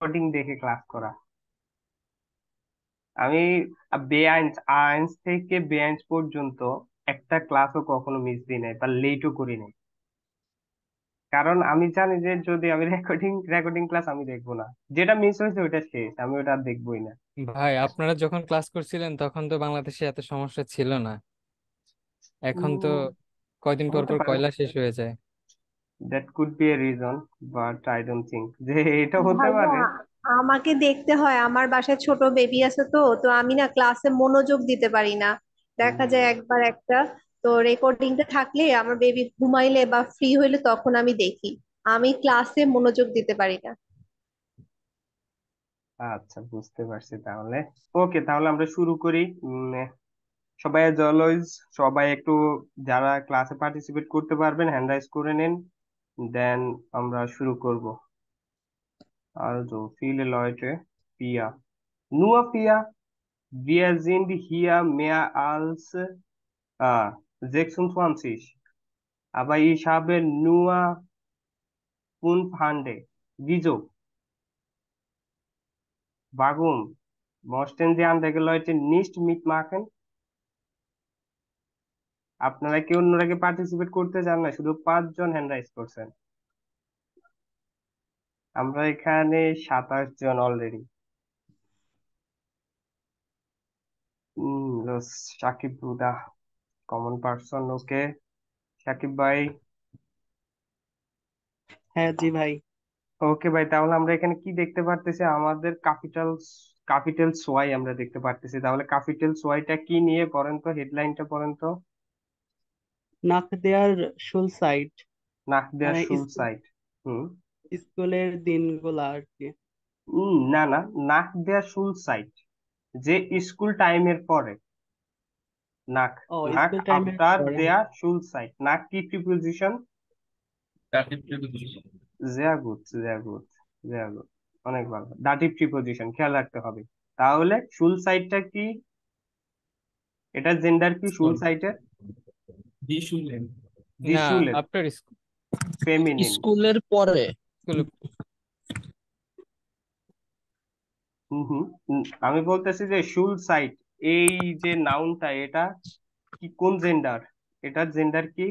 Recording দেখে class করা। আমি বেআইনস আইনস থেকে বেআইনস পর্যন্ত একটা ক্লাসও কখনো মিস দিই নাই বা লেটও করি নাই। কারণ আমি জানি যে যদি আমি রেকর্ডিং রেকর্ডিং ক্লাস আমি দেখবো না, যেটা মিস হয়েছে ওইটা শেষ, আমি ওটা আর দেখবোই না। ভাই, আপনারা যখন ক্লাস করছিলেন তখন তো বাংলাদেশে এত সমস্যা ছিল না। এখন তো উম, কয়দিন পর হতে পর পারে, কয়লা শেষ হয়ে যায়। That could B a reason, but I don't think যে এটা হতে ভাইয়া, পারে। আমাকে দেখতে হয়, আমার বাসায় ছোট বেবি আছে, তো তো আমি না ক্লাসে মনোযোগ দিতে পারি না। দেখা হুম। যায় একবার একটা, তো রেকর্ডিংটা থাকলে আমার বেবি ঘুমাইলে বা ফ্রি হইলে তখন আমি দেখি। আমি ক্লাসে মনোযোগ দিতে পারি না। আচ্ছা, বুঝতে পারছি তাহলে। ওকে, তাহলে আমরা শুরু করি। সবাই as always, সবাই একটু যারা ক্লাসে পার্টিসিপেট করতে পারবেন হ্যান্ড রাইজ করে নিন, দেন আমরা শুরু করব। Also viele Leute, Pia, nur Pia, wir sind hier mehr als 26, aber ich habe nur 500. Wieso? Warum möchten die anderen Leute nicht mitmachen? আপনারা কি অন্যরা কি পার্টিসিপেট করতে চান না? শুধু 5 জন হ্যান্ড রাইজ করছেন। আমরা এখানে 27 জন অলরেডি। সাকিব বুদা, কমন পার্সন, ওকে। সাকিব ভাই। হ্যাঁ জি ভাই। ওকে ভাই, তাহলে আমরা এখানে কি দেখতে পারতেছি? আমাদের ক্যাপিটাল সোয়াই আমরা দেখতে পারতেছি। তাহলে ক্যাপিটাল সোয়াইটা কি নিয়ে পড়েন তো, হেডলাইনটা পড়েন তো। নাক দেয়ার শুল সাইড, নাক দেয়া মানে শুল সাইট। হুম। স্কুলের দিনগুলা আর কি। না না, নাক দেয়া শুল সাইট যে স্কুল টাইমের পরে। নাক, ও, নাক স্কুল টাইমের আফটার পরে। দেয়া শুল সাইট। নাক কি preposition? sehr gut, sehr gut, sehr gut, অনেক ভালো, দাটিভ প্রিপোজিশন, খেয়াল রাখতে হবে। তাহলে শুল সাইটটা কি? এটা জেন্ডার কি শুল সাইটের? দি না, শুলের আফটার ফেমিনিন। স্কুলের পরে। স্কুল। হুম হুম আমি বলতেছি যে শুল সাইট, এই যে নাউনটা, এটা কি, কোন জেন্ডার? এটার জেন্ডার কি?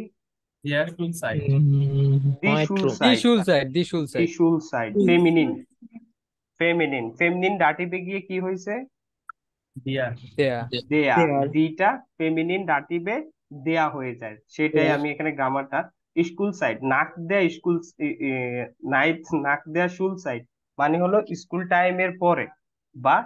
দি শুল হয়তো। দি সাইট। শুল সাইড, দি শুল দি সাইড। শুল সাইট ফেমিনিন। ফেমিনিন, ফেমিনিন ডাটিভে গিয়ে কি হয়েছে? দেয়া। দেয়া। দেয়ার। দিটা ফেমিনিন ডাটিভে দেয়া হয়ে যায়, সেটাই দেয়ার। আমি এখানে গ্রামারটা। স্কুল সাইড, নাক দেয়া স্কুল, নাইট, নাক দেয়া শুল সাইড মানে হলো স্কুল টাইমের পরে বা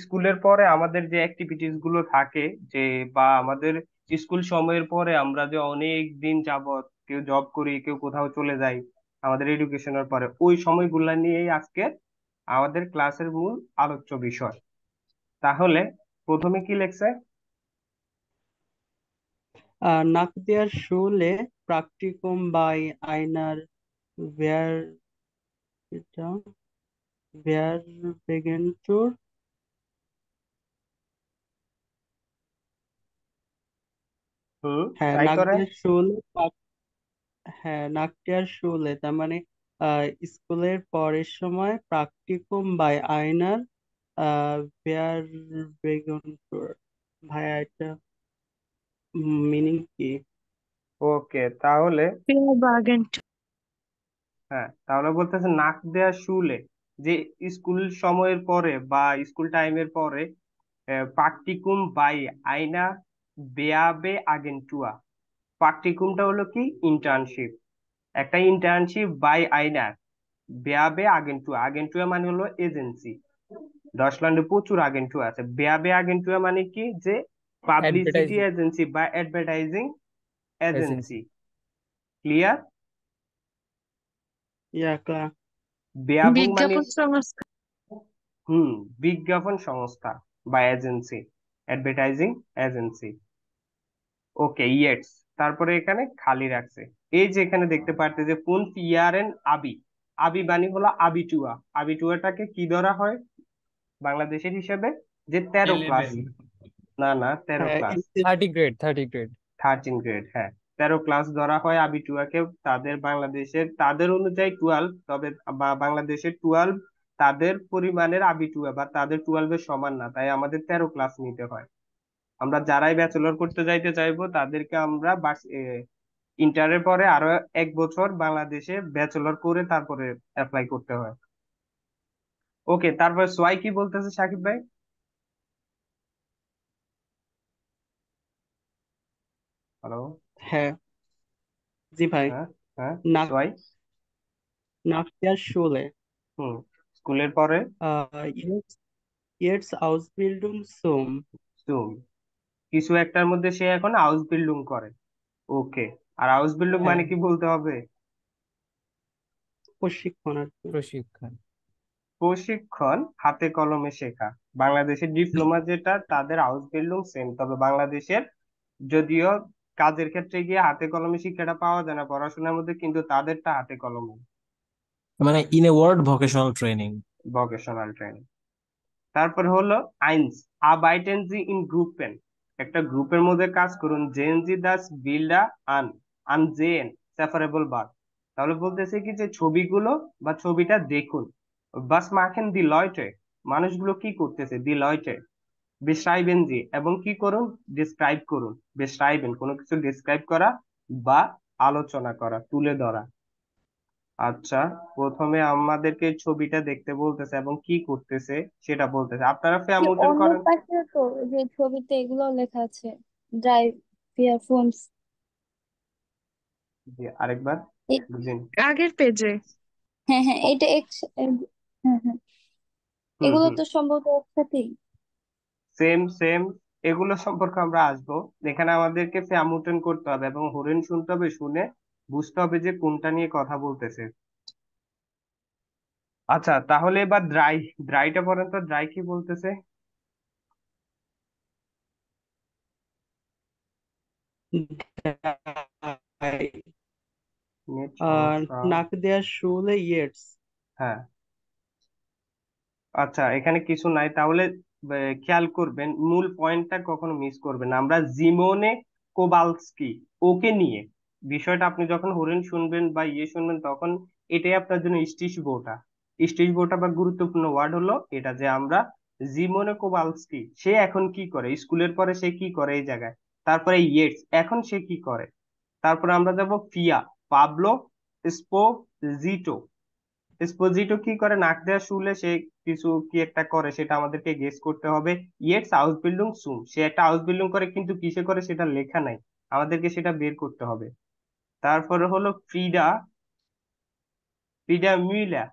স্কুলের পরে আমাদের যে অ্যাক্টিভিটিস গুলো থাকে, যে বা আমাদের স্কুল সময়ের পরে আমরা যে অনেক দিন যাবত কেউ জব করি, কেউ কোথাও চলে যাই, আমাদের এডুকেশনের পরে ওই সময়গুলা নিয়েই আজকে আমাদের ক্লাসের মূল আলোচ্য বিষয়। তাহলে প্রথমে কি লেখছে? নাক দেয়ার শুলে প্রাকটিকুম বাই আইনার ভেয়ার, এটা ভেয়ার বেগেন্টুর। হুম, হ্যাঁ, ট্রাই নাক করেন। দেয়ার শুলে হ্যাঁ, নাক দেয়ার শুলে তার মানে আহ, স্কুলের পরের সময় প্রাকটিকুম বাই আইনার ভেয়ার বেগেন্টুর। ভাইয়া, এটা মিনিং কি? ওকে, তাহলে ফেয়ার বার্গেন। হ্যাঁ, তাহলে বলতেছে নাক দেয়া শুলে, যে স্কুল সময়ের পরে বা স্কুল টাইমের পরে প্রাকটিকুম বাই আইনা বেয়াবে আগেন্টুয়া। প্রাকটিকুমটা হলো কি, ইন্টার্নশিপ। একটা ইন্টার্নশিপ বাই আইনা বেয়াবে আগেন্টুয়া, আগেন্টুয়া মানে হলো এজেন্সি। ডচল্যান্ডে প্রচুর আগেন্টুয়া আছে। বেয়াবে আগেন্টুয়া মানে কি, যে পাবলিসিটি অ্যাডভার্টাইজিং এজেন্সি বা অ্যাডভার্টাইজিং এজেন্সি। এজেন্সি। ক্লিয়ার? ইয়া, বেয়াবু মানে, বিজ্ঞাপন সংস্থা। হুম, বিজ্ঞাপন সংস্থা বা এজেন্সি, অ্যাডভার্টাইজিং এজেন্সি। ওকে, ইয়েটস, তারপরে এখানে খালি রাখছে। এই যে এখানে দেখতে পারতে যে কোন ইয়ারেন আবি, আবি বাণী হলো আবিটুয়া। আবিটুয়াটাকে কি ধরা হয় বাংলাদেশের হিসেবে? যে 13 ক্লাস। না না, তেরো হ্যাঁ, ক্লাস 30 গ্রেড, 30 গ্রেড। 13 গ্রেড, হ্যাঁ। 13 ক্লাস ধরা হয় আবিটুয়াকে। তাদের বাংলাদেশের তাদের অনুযায়ী 12, তবে বাংলাদেশের 12, তাদের পরিমাণের আবিটুয়া বা তাদের 12-এর সমান না, তাই আমাদের 13 ক্লাস নিতে হয়। আমরা যারাই ব্যাচেলর করতে যাইতে চাইবো তাদেরকে আমরা ইন্টারের পরে আরো 1 বছর বাংলাদেশে ব্যাচেলর করে তারপরে অ্যাপ্লাই করতে হয়। ওকে, তারপর সোয়াই কি বলতেছে সাকিব ভাই? হ্যালো। হ্যাঁ, জি ভাই। হ্যাঁ। হ্যাঁ। nach, সোয়াই। nach der Schule হুম। স্কুলের পরে jetzt, jetzt Ausbildung zum zoom, কিছু একটার মধ্যে সে এখন হাউস বিল্ডিং করে। ওকে, আর হাউস বিল্ডিং মানে হ্যাঁ কি বলতে হবে? প্রশিক্ষণার্থী। প্রশিক্ষণ। প্রশিক্ষণ, হাতে কলমে শেখা। বাংলাদেশের ডিপ্লোমা যেটা তাদের হাউস বিল্ডিং সেম, তবে বাংলাদেশের যদিও কাজের ক্ষেত্রে গিয়ে হাতে কলমে শিক্ষাটা পাওয়া যায় না পড়াশোনার মধ্যে, কিন্তু তাদেরটা হাতে কলমে। মানে in a word vocational training. Vocational training. তারপর হলো আইনস, আবাইটেন জি ইন গ্রুপেন, একটা গ্রুপের মধ্যে কাজ করুন, জেন জি দাস বিল্ডা আন আন জেন সেপারেবল বার। তাহলে বলতেছে কি যে ছবিগুলো বা ছবিটা দেখুন, বাস মাখেন দি লয়টে, মানুষগুলো কি করতেছে, দি লয়টে বেশরাইবেন জি, এবং কি করুন, ডিসক্রাইব করুন। বেশরাইবেন কোনো কিছু ডিসক্রাইব করা বা আলোচনা করা, তুলে ধরা। আচ্ছা, প্রথমে আমাদেরকে ছবিটা দেখতে বলতেছে এবং কি করতেছে সেটা বলতেছে। আপনারা যে ফ্যামুটেন অন্য করেন? পাশে তো যে ছবিতে এগুলো লেখা আছে, ড্রাইভ ইয়ার ফোনস। জি, আরেকবার বুঝিনি। আগের পেজে। হ্যাঁ হ্যাঁ, এটা হ্যাঁ হ্যাঁ, হুম, এগুলো হুম। তো সম্ভবত একসাথেই। সেম সেম, এগুলো সম্পর্কে আমরা আসবো। এখানে আমাদেরকে ফ্যামুটেন করতে হবে এবং হরিণ শুনতে হবে, শুনে বুঝতে হবে যে কোনটা নিয়ে কথা বলতেছে। আচ্ছা, তাহলে এবার ড্রাই, ড্রাইটা পড়েন তো, ড্রাই কি বলতেছে? Drei. নেট সমস্যা। Nach der Schule jetzt. হ্যাঁ। আচ্ছা, এখানে কিছু নাই, তাহলে খেয়াল করবেন, মূল পয়েন্টটা কখনো মিস করবেন না। আমরা জিমোনে কোবালস্কি, ওকে নিয়ে বিষয়টা, আপনি যখন হরিণ শুনবেন বা ইয়ে শুনবেন তখন এটাই আপনার জন্য স্টিচবোটা। স্টিচবোটা বা গুরুত্বপূর্ণ ওয়ার্ড হলো এটা, যে আমরা জিমোনে কোবালস্কি, সে এখন কি করে, স্কুলের পরে সে কি করে এই জায়গায়। তারপরে ইয়েটস, এখন সে কি করে। তারপরে আমরা যাব ফিয়া, পাবলো এসপোজিটো। এসপোজিটো কি করে, নাক দেওয়া শুলে সে কিছু কি একটা করে, সেটা আমাদেরকে গেস করতে হবে। ইয়েটস হাউস বিল্ডিং সুম, সে একটা হাউস বিল্ডিং করে, কিন্তু কিসে করে সেটা লেখা নাই, আমাদেরকে সেটা বের করতে হবে। তারপরে হলো ফ্রিডা, ফ্রিডা মিলা।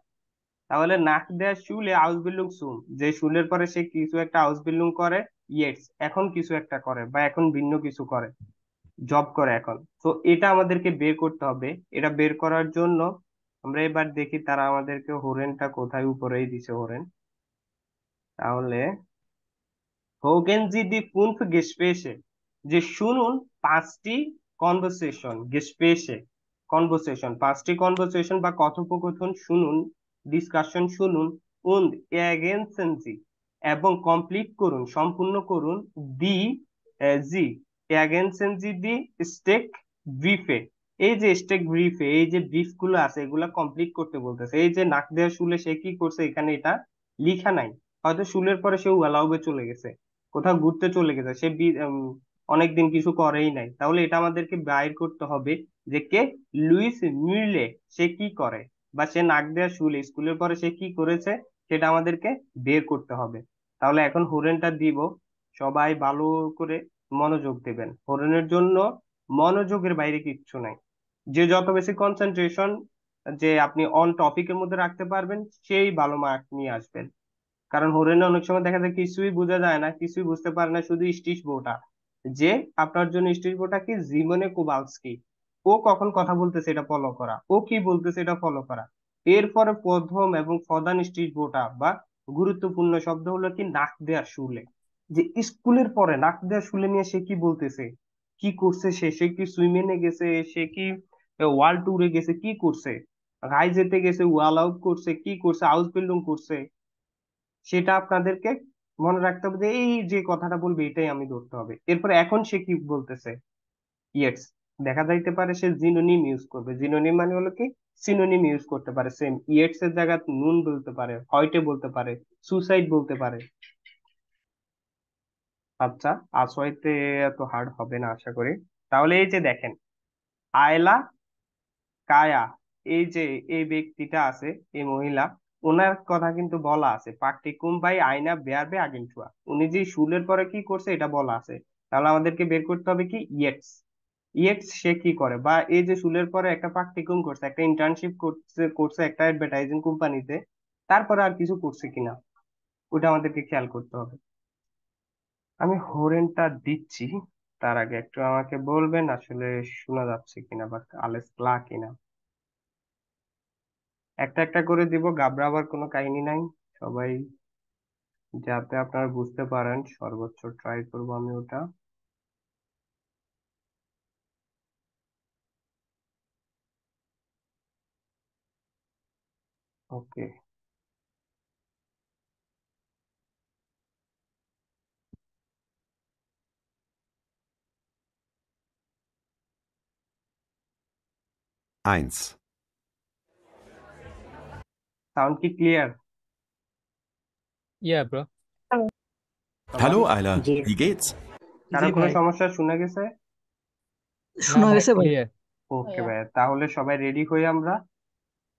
তাহলে নাক দেওয়া শুলে হাউস বিল্ডিং সুম, যে শুলের পরে সে কিছু একটা হাউস বিল্ডিং করে। ইয়েটস এখন কিছু একটা করে বা এখন ভিন্ন কিছু করে, জব করে এখন। তো এটা আমাদেরকে বের করতে হবে। এটা বের করার জন্য আমরা এবার দেখি তারা আমাদেরকে হরেনটা কোথায়, উপরেই দিছে হরেন। তাহলে হোগেন জি দি ফুনফ গেস্পেসে, যে শুনুন পাঁচটি কনভারসেশন, গেস্পেসে কনভারসেশন, পাঁচটি কনভারসেশন বা কথোপকথন শুনুন, ডিসকাশন শুনুন, und ergänzen Sie, এবং কমপ্লিট করুন, সম্পূর্ণ করুন, দি জি ergänzen Sie die স্টেক ব্রিফে, এই যে স্টেক ব্রিফে এই যে ব্রিফ গুলো আছে এগুলা কমপ্লিট করতে বলতেছে। এই যে নাক দেওয়া শুলে সে কি করছে, এখানে এটা লিখা নাই, হয়তো শুলের পরে সে ওয়ালাউবে চলে গেছে, কোথাও ঘুরতে চলে গেছে, সে অনেকদিন কিছু করেই নাই। তাহলে এটা আমাদেরকে বাইর করতে হবে যে কে, লুইস মিলে, সে কি করে, বা সে নাক দেওয়া শুলে স্কুলের পরে সে কি করেছে, সেটা আমাদেরকে বের করতে হবে। তাহলে এখন হরেনটা দিব, সবাই ভালো করে মনোযোগ দেবেন। হরেনের জন্য মনোযোগের বাইরে কিচ্ছু নাই। যে যত বেশি কনসেন্ট্রেশন যে আপনি অন টপিকের মধ্যে রাখতে পারবেন, সেই ভালো মার্ক নিয়ে আসবেন। কারণ হরিণে অনেক সময় দেখা যায় কিছুই বোঝা যায় না, কিছুই বুঝতে পারে না, শুধু স্টিচ বোটা, যে আপনার জন্য স্টিচ বোটা কি, জীবনে কোবালস্কি, ও কখন কথা বলতেছে এটা ফলো করা, ও কি বলতেছে এটা ফলো করা। এরপরে প্রথম এবং প্রধান স্টিচ বোটা বা গুরুত্বপূর্ণ শব্দ হলো কি, নাক দেয়া শুলে, যে স্কুলের পরে নাক দেয়া শুলে নিয়ে সে কি বলতেছে, কি করছে, সে সে কি সুইমিংয়ে গেছে, সে কি ওয়ার্ল্ড ট্যুরে গেছে, কি করছে, হাই যেতে গেছে, ওয়াল আউট করছে, কি করছে, হাউস বিল্ডিং করছে, সেটা আপনাদেরকে মনে রাখতে হবে, যে এই যে কথাটা বলবে এটাই আমি ধরতে হবে। এরপর এখন সে কি বলতেছে, ইয়েস, দেখা যাইতে পারে সে জিনোনিম ইউজ করবে। জিনোনিম মানে হলো কি, সিনোনিম ইউজ করতে পারে, সেম ইয়েটস এর জায়গায় নুন বলতে পারে, হয়টে বলতে পারে, সুসাইড বলতে পারে। আচ্ছা, আসওয়াইতে এত হার্ড হবে না আশা করি। তাহলে এই যে দেখেন, আয়লা কায়া, এই যে এই ব্যক্তিটা আছে, এই মহিলা, ওনার কথা কিন্তু বলা আছে পার্টিকুম বাই আইনা বেয়ারবে আগেন্টুয়া, উনি যে শুলের পরে কি করছে এটা বলা আছে। তাহলে আমাদেরকে বের করতে হবে কি ইয়েটস। ইয়েটস সে কি করে, বা এই যে শুলের পরে একটা প্রাক্টিকুম করছে, একটা ইন্টার্নশিপ করছে করছে একটা অ্যাডভার্টাইজিং কোম্পানিতে, তারপরে আর কিছু করছে কিনা ওটা আমাদেরকে খেয়াল করতে হবে। আমি হরেনটা দিচ্ছি, তার আগে একটু আমাকে বলবেন আসলে শোনা যাচ্ছে কিনা বা আলেস ক্লা কিনা। একটা একটা করে দিব, ঘাবড়াবার কোনো কাহিনী নাই। সবাই যাতে আপনারা বুঝতে পারেন সর্বোচ্চ ট্রাই করব আমি ওটা। ওকে, Eins. সাউন্ড কি ক্লিয়ার ইয়া ব্রো। সবার? Hallo Ayla, জি wie geht's? কারো জি কোনো ভাই, সমস্যা শুনে গেছে? না শোনা ভাই, গেছে ভাই? ক্লিয়ার। ওকে ভাই, তাহলে সবাই রেডি হয়ে আমরা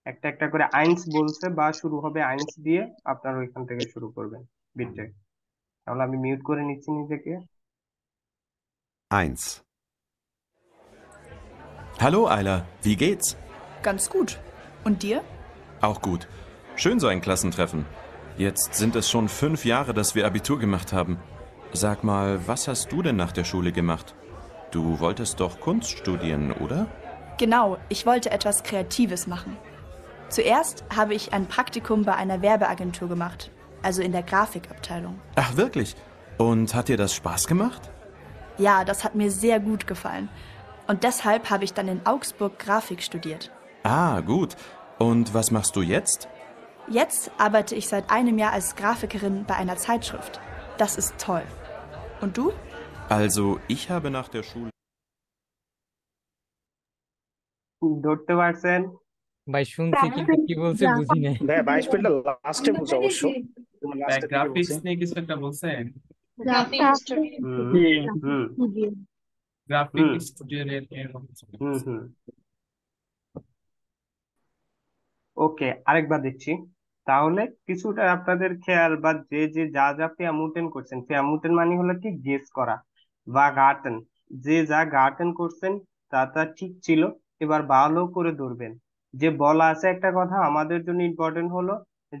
একটা একটা করে আইনস বলছে বা শুরু হবে আইনস দিয়ে, আপনার ওইখান থেকে শুরু করবেন বিটে। তাহলে আমি মিউট করে নিচ্ছি নিজেকে। Eins. Hallo Ayla, wie geht's? Ganz gut. Und dir? Auch gut. Schön so ein Klassentreffen. Jetzt sind es schon 5 Jahre, dass wir Abitur gemacht haben. Sag mal, was hast du denn nach der Schule gemacht? Du wolltest doch Kunst studieren, oder? Genau, ich wollte etwas Kreatives machen. Zuerst habe ich ein Praktikum bei einer Werbeagentur gemacht, also in der Grafikabteilung. Ach wirklich? Und hat dir das Spaß gemacht? Ja, das hat mir sehr gut gefallen. Und deshalb habe ich dann in Augsburg Grafik studiert. Ah, gut. Und was machst du jetzt? Jetzt arbeite ich seit einem Jahr als Grafikerin bei einer Zeitschrift. Das ist toll. Und du? Also, ich habe nach der Schule... ধরতে পারছেন? ভাই শুনছি কিন্তু কি বলছে বুঝি নাই। ভাই 22 ফিল্ডটা লাস্টে বলছে অবশ্য, তোমার লাস্টে থেকে গ্রাফিক্স বলছে। নিয়ে কিছু একটা বলছেন? হুম জি হুম গ্রাফিক হুম স্টুডিও এরকম কিছু। হুম। ওকে, আরেকবার দিচ্ছি। তাহলে কিছুটা আপনাদের খেয়াল বা যে যে যা যা ফেয়ামুটেন করছেন, ফেয়ামুটেন মানে হলো কি গেস করা বা গার্টেন, যে যা গার্টেন করছেন তা তা ঠিক ছিল। এবার ভালো করে ধরবেন, যে বলা আছে একটা কথা আমাদের জন্য ইম্পর্টেন্ট হলো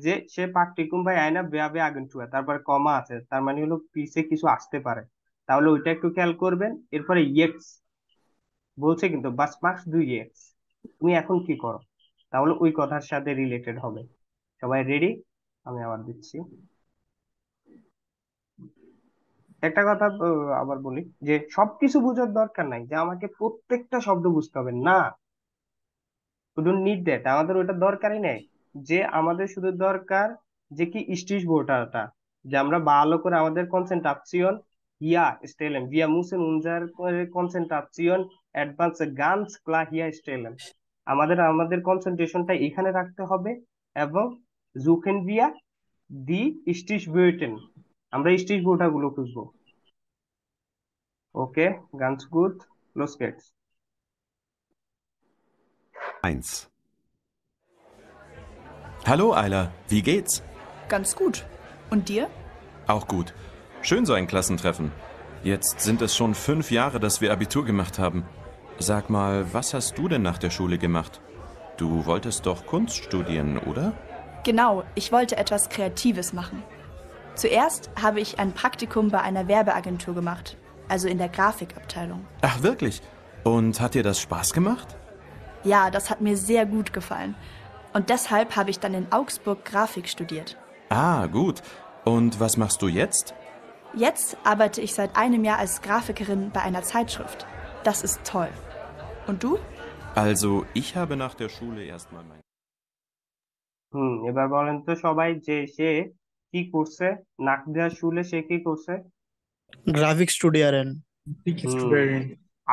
যে সে পাকটিকুম বা আয়না বেয়াবে আগেন্টুয়া, তারপরে কমা আছে, তার মানে হলো পিছে কিছু আসতে পারে। তাহলে ওইটা একটু খেয়াল করবেন। এরপরে ইয়েটস বলছে কিন্তু বাস মার্কস দুই ইয়েটস, তুমি এখন কি করো, তাহলে ওই কথার সাথে রিলেটেড হবে। সবাই রেডি? আমি আবার দিচ্ছি। একটা কথা আবার বলি যে সবকিছু বোঝার দরকার নাই যে আমাকে প্রত্যেকটা শব্দ বুঝতে হবে না, শুধু নিড দ্যাট, আমাদের ওটা দরকারই নেই। যে আমাদের শুধু দরকার যে কি স্টিচ বোর্ডটা, যে আমরা ভালো করে আমাদের কনসেন্ট্রাকশন হিয়া স্টেলেন wir müssen unsere Konzentration etwas ganz klar hier stellen, আমাদের আমাদের কনসেন্ট্রেশনটা এখানে রাখতে হবে। এবং suchen wir die Stichwörter, আমরা স্টিচ বোর্ডটা গুলো খুঁজবো। ওকে, ganz gut, los geht's. Eins. Hallo Ayla, wie geht's? Ganz gut. Und dir? Auch gut. Schön so ein Klassentreffen. Jetzt sind es schon 5 Jahre, dass wir Abitur gemacht haben. Sag mal, was hast du denn nach der Schule gemacht? Du wolltest doch Kunst studieren, oder? Genau, ich wollte etwas Kreatives machen. Zuerst habe ich ein Praktikum bei einer Werbeagentur gemacht, also in der Grafikabteilung. Ach wirklich? Und hat dir das Spaß gemacht? Ja, das hat mir sehr gut gefallen. Und deshalb habe ich dann in Augsburg Grafik studiert. Ah, gut. Und was machst du jetzt? Jetzt arbeite ich seit einem Jahr als Grafikerin bei einer Zeitschrift. Das ist toll. Und du? Also, ich habe nach der Schule erstmal mein... এবার বলেন তো সবাই যে সে কি করছে, নাক দেওয়া শুলে সে কি করছে? গ্রাফিক স্টুডিয়ারেন।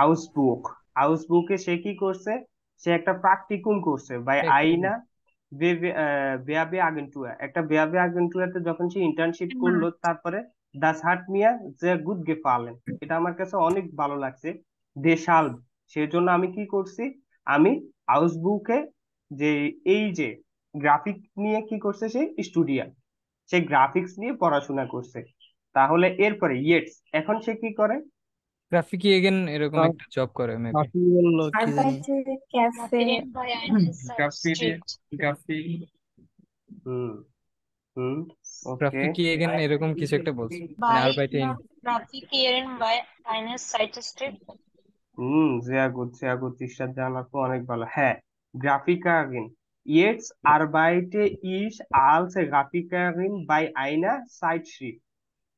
আউসবুক, আউসবুকে সে কি করছে? সে একটা প্রাকটিকুম করছে বাই আইনা Werbeagentur, একটা Werbeagenturতে যখন সে ইন্টার্নশিপ করলো, তারপরে das hat mir sehr gut gefallen, এটা আমার কাছে অনেক ভালো লাগছে। দেশাল, সেজন্য আমি কি করছি, আমি আউসবুকে যে এই যে গ্রাফিক নিয়ে কি করছে, সে স্টুডিয়াম, সে গ্রাফিক্স নিয়ে পড়াশোনা করছে। তাহলে এরপরে ইয়েটস, এখন সে কি করে? গ্রাফিকি এগেন এরকম একটা জব করে মেবি। কাফি বললো কি জানি Arbeite Cafe. Graffiti, graffiti, হুম হুম ওকে। গ্রাফিকি এগেন এরকম কিছু একটা বলছে, মানে Bei আরবাইটে Grafikieren bei eines Zeitschrift. sehr gut, তিশার জানা তো অনেক ভালো। হ্যাঁ, গ্রাফিকারিন, jetzt arbeite ich als Grafikerin bei einer Zeitschrift,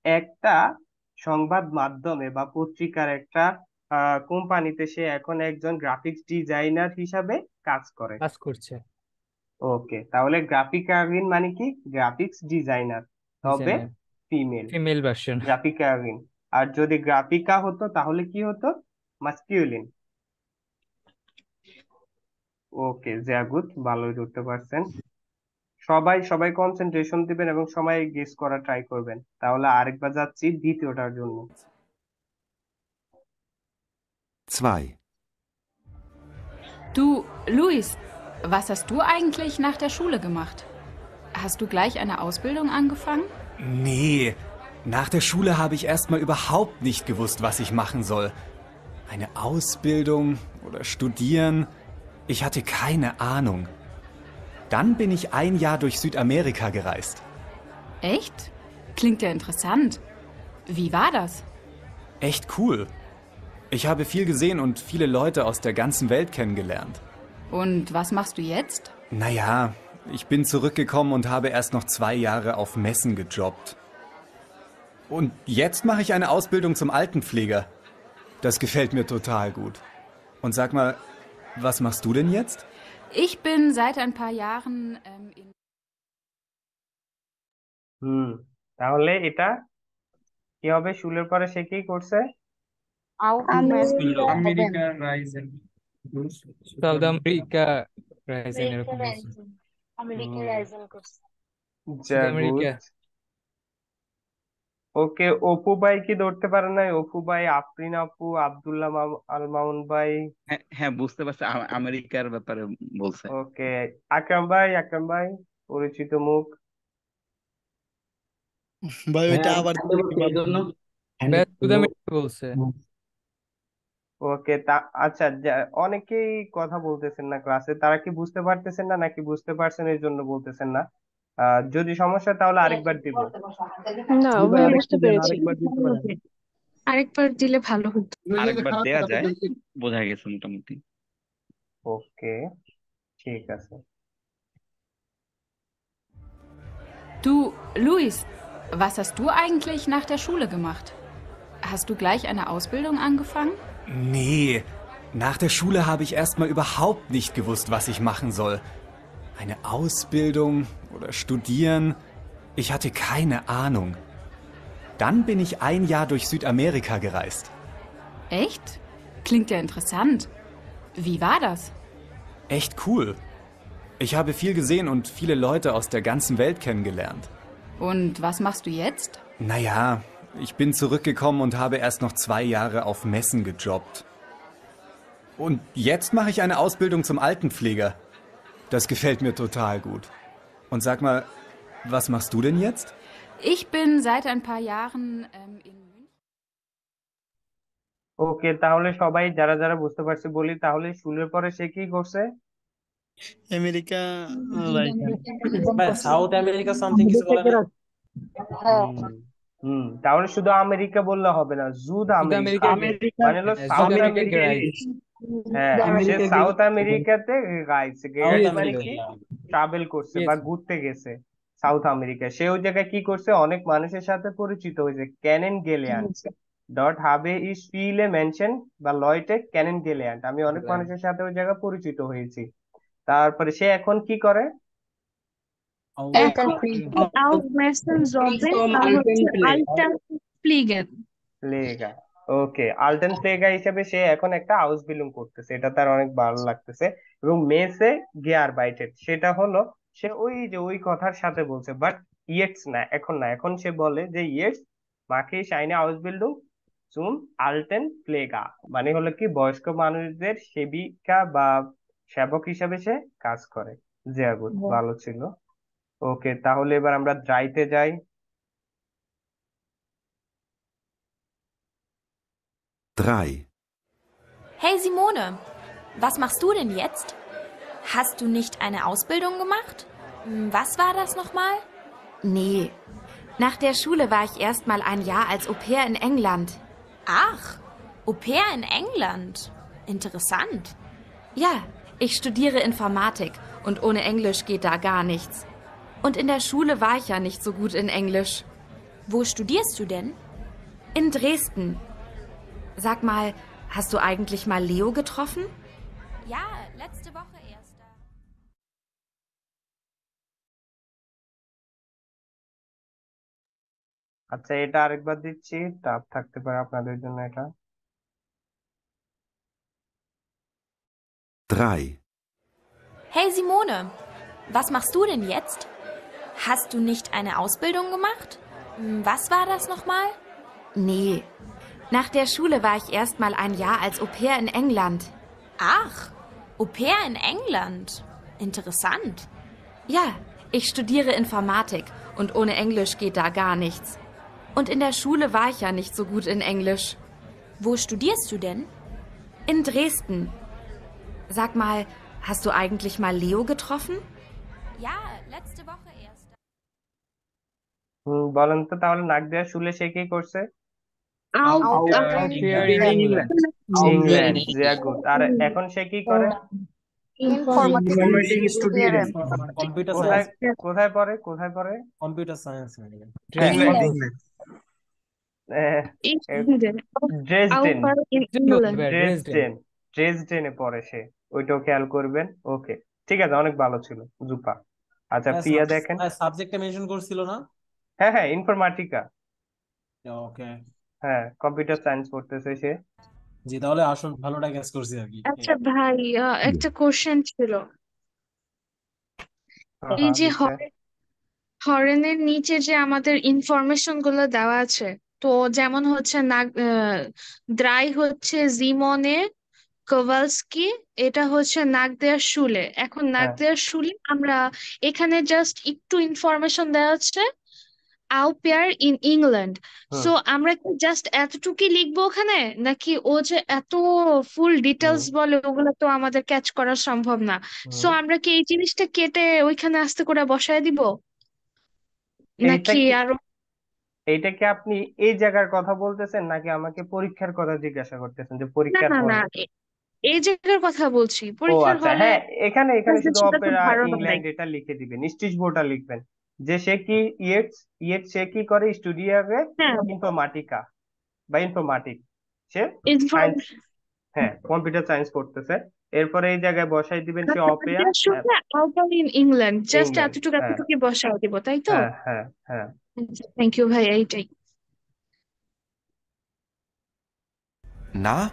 একটা সংবাদ মাধ্যমে বা পত্রিকার একটা কোম্পানিতে সে এখন একজন গ্রাফিক্স ডিজাইনার হিসাবে কাজ করে। কাজ করছে ওকে, তাহলে গ্রাফিকারিন মানে কি? গ্রাফিক্স ডিজাইনার, তবে ডিজাইনার, ফিমেল, ফিমেল ভার্সন। গ্রাফিকারিন। আর যদি গ্রাফিকা হতো তাহলে কি হতো? মাস্কিউলিন। ওকে, sehr gut, ভালোই ধরতে পারছেন। সবাই সবাই কনসেন্ট্রেশন দিবেন এবং সবাই গেস করা ট্রাই করবেন। তাহলে আরেকবার যাচ্ছি দ্বিতীয়টার জন্য। 2. Du, Luis, was hast du eigentlich nach der Schule gemacht? Hast du gleich eine Ausbildung angefangen? Nee, nach der Schule habe ich erstmal überhaupt nicht gewusst, was ich machen soll. Eine Ausbildung oder studieren, ich hatte keine Ahnung. Dann bin ich ein Jahr durch Südamerika gereist. Echt? Klingt ja interessant. Wie war das? Echt cool. Ich habe viel gesehen und viele Leute aus der ganzen Welt kennengelernt. Und was machst du jetzt? Naja, ich bin zurückgekommen und habe erst noch 2 Jahre auf Messen gejobbt. Und jetzt mache ich eine Ausbildung zum Altenpfleger. Das gefällt mir total gut. Und sag mal, was machst du denn jetzt? Ich bin seit ein paar Jahren in... তাহলে এটা কি হবে? শুলের পরে সে কি করছে? America Rising. South America Ryzen এরকম বলছে। South America. ওকে, অপু ভাই কি ধরতে পারে নাই? অপু ভাই, আফরিন আপু, আব্দুল্লাহ আল মামুন ভাই। হ্যাঁ হ্যাঁ, বুঝতে পারছি, আমেরিকার ব্যাপারে বলছে। ওকে, আকরাম ভাই, আকরাম ভাই পরিচিত মুখ। ভাই ওইটা আবার সাউথ আমেরিকা বলছে। ওকে, আচ্ছা, অনেকেই কথা বলতেছেন না ক্লাসে, তারা কি বুঝতে পারতেছেন না নাকি বুঝতে পারছেন এই জন্য বলতেছেন না? যদি সমস্যা তাহলে আরেকবার দিব। না ভাই, বুঝতে পেরেছি, আরেকবার দিলে ভালো হতো। আরেকবার দেয়া যায়, বোঝা গেছে মোটামুটি। ওকে, ঠিক আছে। Du, Luis, was hast du eigentlich nach der Schule gemacht? Hast du gleich eine Ausbildung angefangen? Nee, nach der Schule habe ich erstmal überhaupt nicht gewusst, was ich machen soll. Eine Ausbildung oder studieren, ich hatte keine Ahnung. Dann bin ich ein Jahr durch Südamerika gereist. Echt? Klingt ja interessant. Wie war das? Echt cool. Ich habe viel gesehen und viele Leute aus der ganzen Welt kennengelernt. Und was machst du jetzt? Naja, ich bin zurückgekommen und habe erst noch 2 Jahre auf Messen gejobbt. Und jetzt mache ich eine Ausbildung zum Altenpfleger. Das gefällt mir total gut. Und sag mal, was machst du denn jetzt? Ich bin seit ein paar Jahren in München. ওকে, তাহলে সবাই যারা যারা বুঝতে পারছে বলি, তাহলে শুলের পরে সে কি করছে? আমেরিকা সাউথ আমেরিকা সামথিং কিছু বলে না? তাহলে শুধু আমেরিকা বললে হবে না, জুদ আমেরিকা, মানে হলো সাউথ আমেরিকা। হ্যাঁ, সে সাউথ আমেরিকাতে গাইছে, মানে কি ট্রাভেল করছে বা ঘুরতে গেছে সাউথ আমেরিকা। সে ওই জায়গায় কি করছে? অনেক মানুষের সাথে পরিচিত হয়েছে। ক্যানেন গেলিয়ান্ট ডট হাবে ইস ফিলে মেনশন বা লয়টে ক্যানেন গেলিয়ান্ট, আমি অনেক মানুষের সাথে ওই জায়গায় পরিচিত হয়েছি। তারপরে সে এখন কি করে? ওকে, আলটেন প্লেগা হিসেবে সে এখন একটা হাউস বিলং করতেছে, এটা তার অনেক ভালো লাগতেছে। এবং মেসে গেয়ারবাইটেড, সেটা হলো সে ওই যে ওই কথার সাথে বলছে, বাট ইয়েটস না, এখন না, এখন সে বলে যে ইয়েটস মাকে শাইনে হাউস বিল্ডিং চুন আলটেন প্লেগা, মানে হলো কি বয়স্ক মানুষদের সেবিকা বা সেবক হিসাবে সে কাজ করে। জিয়া গুড, ভালো ছিল। ওকে, তাহলে এবার আমরা ড্রাইতে যাই। 3. Hey Simone, was machst du denn jetzt? Hast du nicht eine Ausbildung gemacht? Was war das nochmal? Nee. Nach der Schule war ich erst mal ein Jahr als Au-pair in England. Ach, Au-pair in England. Interessant. Ja, ich studiere Informatik und ohne Englisch geht da gar nichts. Und in der Schule war ich ja nicht so gut in Englisch. Wo studierst du denn? In Dresden. Sag mal, hast du eigentlich mal Leo getroffen? Ja, letzte Woche erst. আচ্ছা, এটা আরেকবার দিচ্ছি, tough থাকতে পারে আপনাদের জন্য এটা। 3. Hey Simone, was machst du denn jetzt? Hast du nicht eine Ausbildung gemacht? Was war das nochmal? Nee. Nach der Schule war ich erst mal ein Jahr als Au-pair in England. Ach, Au-pair in England. Interessant. Ja, ich studiere Informatik und ohne Englisch geht da gar nichts. Und in der Schule war ich ja nicht so gut in Englisch. Wo studierst du denn? In Dresden. Sag mal, hast du eigentlich mal Leo getroffen? Ja, letzte Woche erst. বলেন তো তাহলে নাক দেওয়া শুলে সে কি করছে? England, Zia good. আর এখন সে কি করে? কম্পিউটার কোথায় সায়েন্স, কোথায় পড়ে, কোথায় পড়ে? Computer science. Dresden, Dresden. Dresden, ড্রেসডেনে পড়ে সে, ওইটাও খেয়াল করবেন। ওকে, ঠিক আছে, অনেক ভালো ছিল জুপা। আচ্ছা, প্রিয়া দেখেন। সাবজেক্টটা মেনশন করছিল না? হ্যাঁ হ্যাঁ, ইনফরমেটিকা। ওকে, হ্যাঁ, কম্পিউটার সায়েন্স পড়তেছে সে। জি, তাহলে আসল ভালোটা গেস করছি আর কি। আচ্ছা ভাই, একটা কোশ্চেন ছিল। এই যে হরেনের নিচে যে আমাদের ইনফরমেশন গুলো দেওয়া আছে, তো যেমন হচ্ছে দ্রাই হচ্ছে জিমনে কোভালস্কি, এটা হচ্ছে নাক দেওয়ার শুলে। এখন নাক দেওয়ার শুলে আমরা এখানে জাস্ট একটু ইনফরমেশন দেওয়া হচ্ছে আউ পেয়ার ইন ইংল্যান্ড। সো আমরা কি জাস্ট এতটুকুই লিখবো ওখানে, নাকি ও যে এত ফুল ডিটেলস বলে ওগুলো তো আমাদের ক্যাচ করা সম্ভব না? সো আমরা কি এই জিনিসটা কেটে ওইখানে আস্তে করে বসায় দিব, নাকি আরো? এইটা কি আপনি এই জায়গার কথা বলতেছেন, নাকি আমাকে পরীক্ষার কথা জিজ্ঞাসা করতেছেন যে না পরীক্ষার না হলে? না, এই জায়গার কথা বলছি। ও পরীক্ষার আচ্ছা, হলে হ্যাঁ, এখানে এখানে শুধু সেটা তো অপেরা ধারণা নাই। ইংল্যান্ড এটা লিখে দিবেন, স্টিচবোর্ডটা লিখবেন যে সে কি ইয়েটস, সে কি করে স্টুডিয়ারে ইনফরমাটিকা বা ইনফরমাটিক, সে সায়েন্স, হ্যাঁ, কম্পিউটার সায়েন্স পড়তেছে। এরপরে এই জায়গায় বসাই দিবেন সে অপেয়া ইন ইংল্যান্ড, জাস্ট ইংল্যান্ড। এতটুকু হ্যাঁ এতটুকু বসায় দিব, তাই তো? হ্যাঁ হ্যাঁ হ্যাঁ। থ্যাংক ইউ ভাই, এইটাই। Na,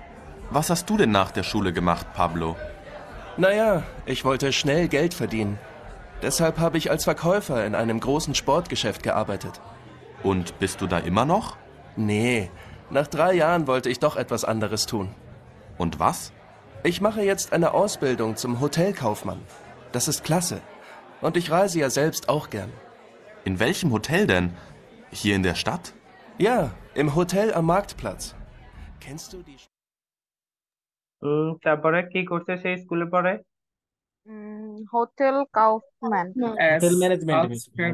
was hast du denn nach der Schule gemacht, Pablo? Naja, ich wollte schnell Geld verdienen. Deshalb habe ich als Verkäufer in einem großen Sportgeschäft gearbeitet. Und bist du da immer noch? Nee, nach 3 Jahren wollte ich doch etwas anderes tun. Und was? Ich mache jetzt eine Ausbildung zum Hotelkaufmann. Das ist klasse. Und ich reise ja selbst auch gern. In welchem Hotel denn? Hier in der Stadt? Ja, im Hotel am Marktplatz. Kennst du die? তারপরে কি করছে সে স্কুলে পড়ে? Hotel কাউফম্যান, hotel management,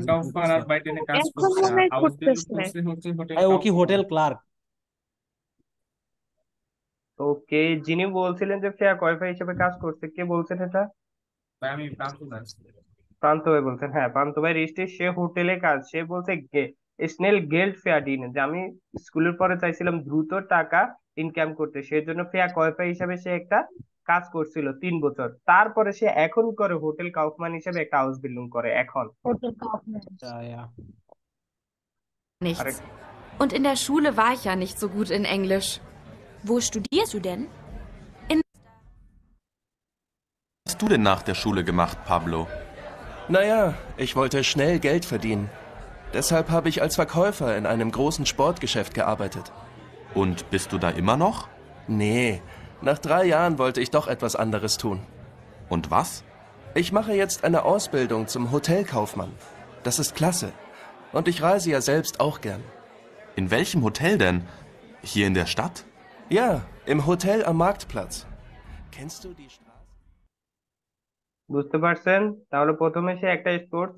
কাউফম্যান আর বাইডেনে কাজ এখন করছে। মনে হয় হাউস করতেছে। বিল্ডিং করছে হোটেল ও কি হোটেল ক্লার্ক? ওকে, যিনি বলছিলেন যে ফেয়ার কয়ফা হিসেবে কাজ করছে, কে বলছেন এটা? আমি প্রান্ত যাচ্ছি। প্রান্ত ভাই বলছেন। হ্যাঁ, প্রান্ত ভাই রেজিস্ট্রি, সে হোটেলে কাজ, সে বলছে স্নেল গেল্ড ফেয়ার ডিনে, যে আমি স্কুলের পরে চাইছিলাম দ্রুত টাকা ইনকাম করতে, সেজন্য ফেয়ার কয়ফা হিসেবে সে একটা কাজ করছিল 3 বছর। তারপরে সে এখন করে হোটেল কাউফম্যান হিসেবে একটা হাউস বিল্ডিং করে এখন। Nichts. Und in der Schule war ich ja nicht so gut in Englisch. Wo studierst du denn? In Was hast du denn nach der Schule gemacht, Pablo? Naja, ich wollte schnell Geld verdienen. Deshalb habe ich als Verkäufer in einem großen Sportgeschäft gearbeitet. Und bist du da immer noch? Nee, nach 3 Jahren wollte ich doch etwas anderes tun. Und was? Ich mache jetzt eine Ausbildung zum Hotelkaufmann. Das ist klasse. Und ich reise ja selbst auch gern. In welchem Hotel denn? Hier in der Stadt? Ja, im Hotel am Marktplatz. Kennst du die Straße? বুঝতে পারছেন? তাহলে প্রথমে সে একটা sports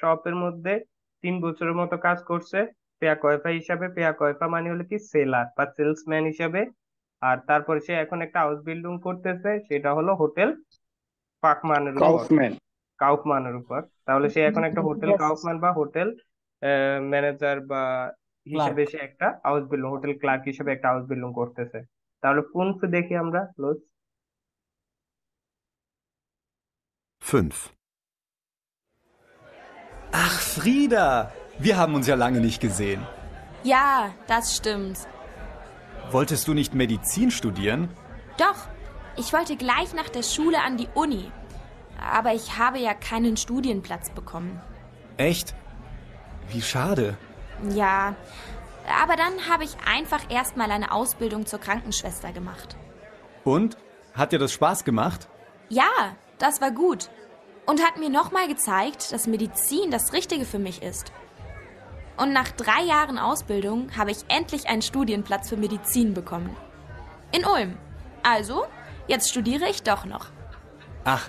শপের মধ্যে 3 বছরের মতো কাজ করছে পেয়া কয়ফা হিসাবে। পেয়া কয়ফা মানে হলো কি সেলার বা সেলসম্যান হিসাবে। আর তারপরে সে এখন একটা হাউস বিল্ডিং করতেছে, সেটা হলো হোটেল পাকমানের উপর, Kaufman. কাউফমানের উপর। তাহলে সে এখন একটা হোটেল Yes. কাউফমান বা হোটেল ম্যানেজার বা হিসেবে ক্লার্ক। সে একটা হাউস বিল্ডিং, হোটেল ক্লার্ক হিসেবে একটা হাউস বিল্ডিং করতেছে। তাহলে পুনফ দেখি আমরা লোজ। 5. Ach, Frieda, wir haben uns ja lange nicht gesehen. Ja, das stimmt. Wolltest du nicht Medizin studieren? Doch, ich wollte gleich nach der Schule an die Uni. Aber ich habe ja keinen Studienplatz bekommen. Echt? Wie schade. Ja, aber dann habe ich einfach erstmal eine Ausbildung zur Krankenschwester gemacht. Und? Hat dir das Spaß gemacht? Ja, das war gut. Und hat mir nochmal gezeigt, dass Medizin das Richtige für mich ist. Und nach 3 Jahren Ausbildung habe ich endlich einen Studienplatz für Medizin bekommen. In Ulm. Also, jetzt studiere ich doch noch. Ach,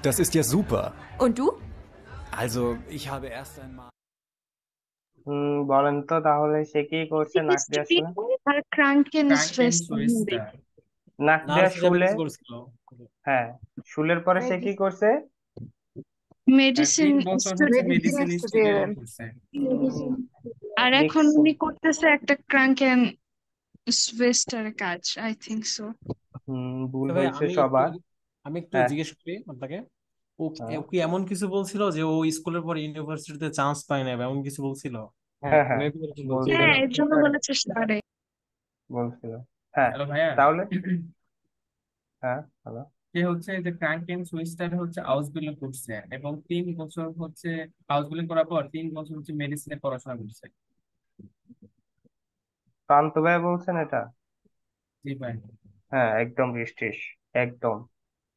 das ist ja super. Und du? Also, ich habe erst einmal... বলেন তো তাহলে সে কি করছে নাক দেওয়া শুলে? আর ক্রাঙ্কেন সুইস্টার নাক দেওয়া নার্স হিসেবে শুলে, কাজ করছিল। হ্যাঁ শুলের পরে সে কি করছে? মেডিসিন 3 বছর হচ্ছে মেডিসিন স্টুডেন্ট করছে। আর এখন উনি করতেছে একটা ক্রাঙ্কেন সুইস্টার কাজ, আই থিংক সো। ভুল ভাই হয়েছে সবার। আমি একটু হ্যাঁ জিজ্ঞেস করি আপনাকে, ও হ্যাঁ ও কি এমন কিছু বলছিল যে ও স্কুলের পর ইউনিভার্সিটিতে চান্স পায় না, বা এমন কিছু বলছিল? হ্যাঁ হ্যাঁ maybe এরকম বলছিল। বলছিল, হ্যাঁ, এর জন্য বলেছে সারে। বলছিল। হ্যাঁ হ্যালো ভাইয়া, তাহলে হ্যাঁ হ্যালো। সে হচ্ছে যে ক্রাঙ্কেন সুইস্টার হচ্ছে হাউস বিল্ডিং করছে এবং 3 বছর হচ্ছে হাউস বিল্ডিং করার পর 3 বছর হচ্ছে মেডিসিনে পড়াশোনা করছে। প্রান্ত ভাই বলছেন এটা? জি ভাই। হ্যাঁ একদম বৃষ্টিস, একদম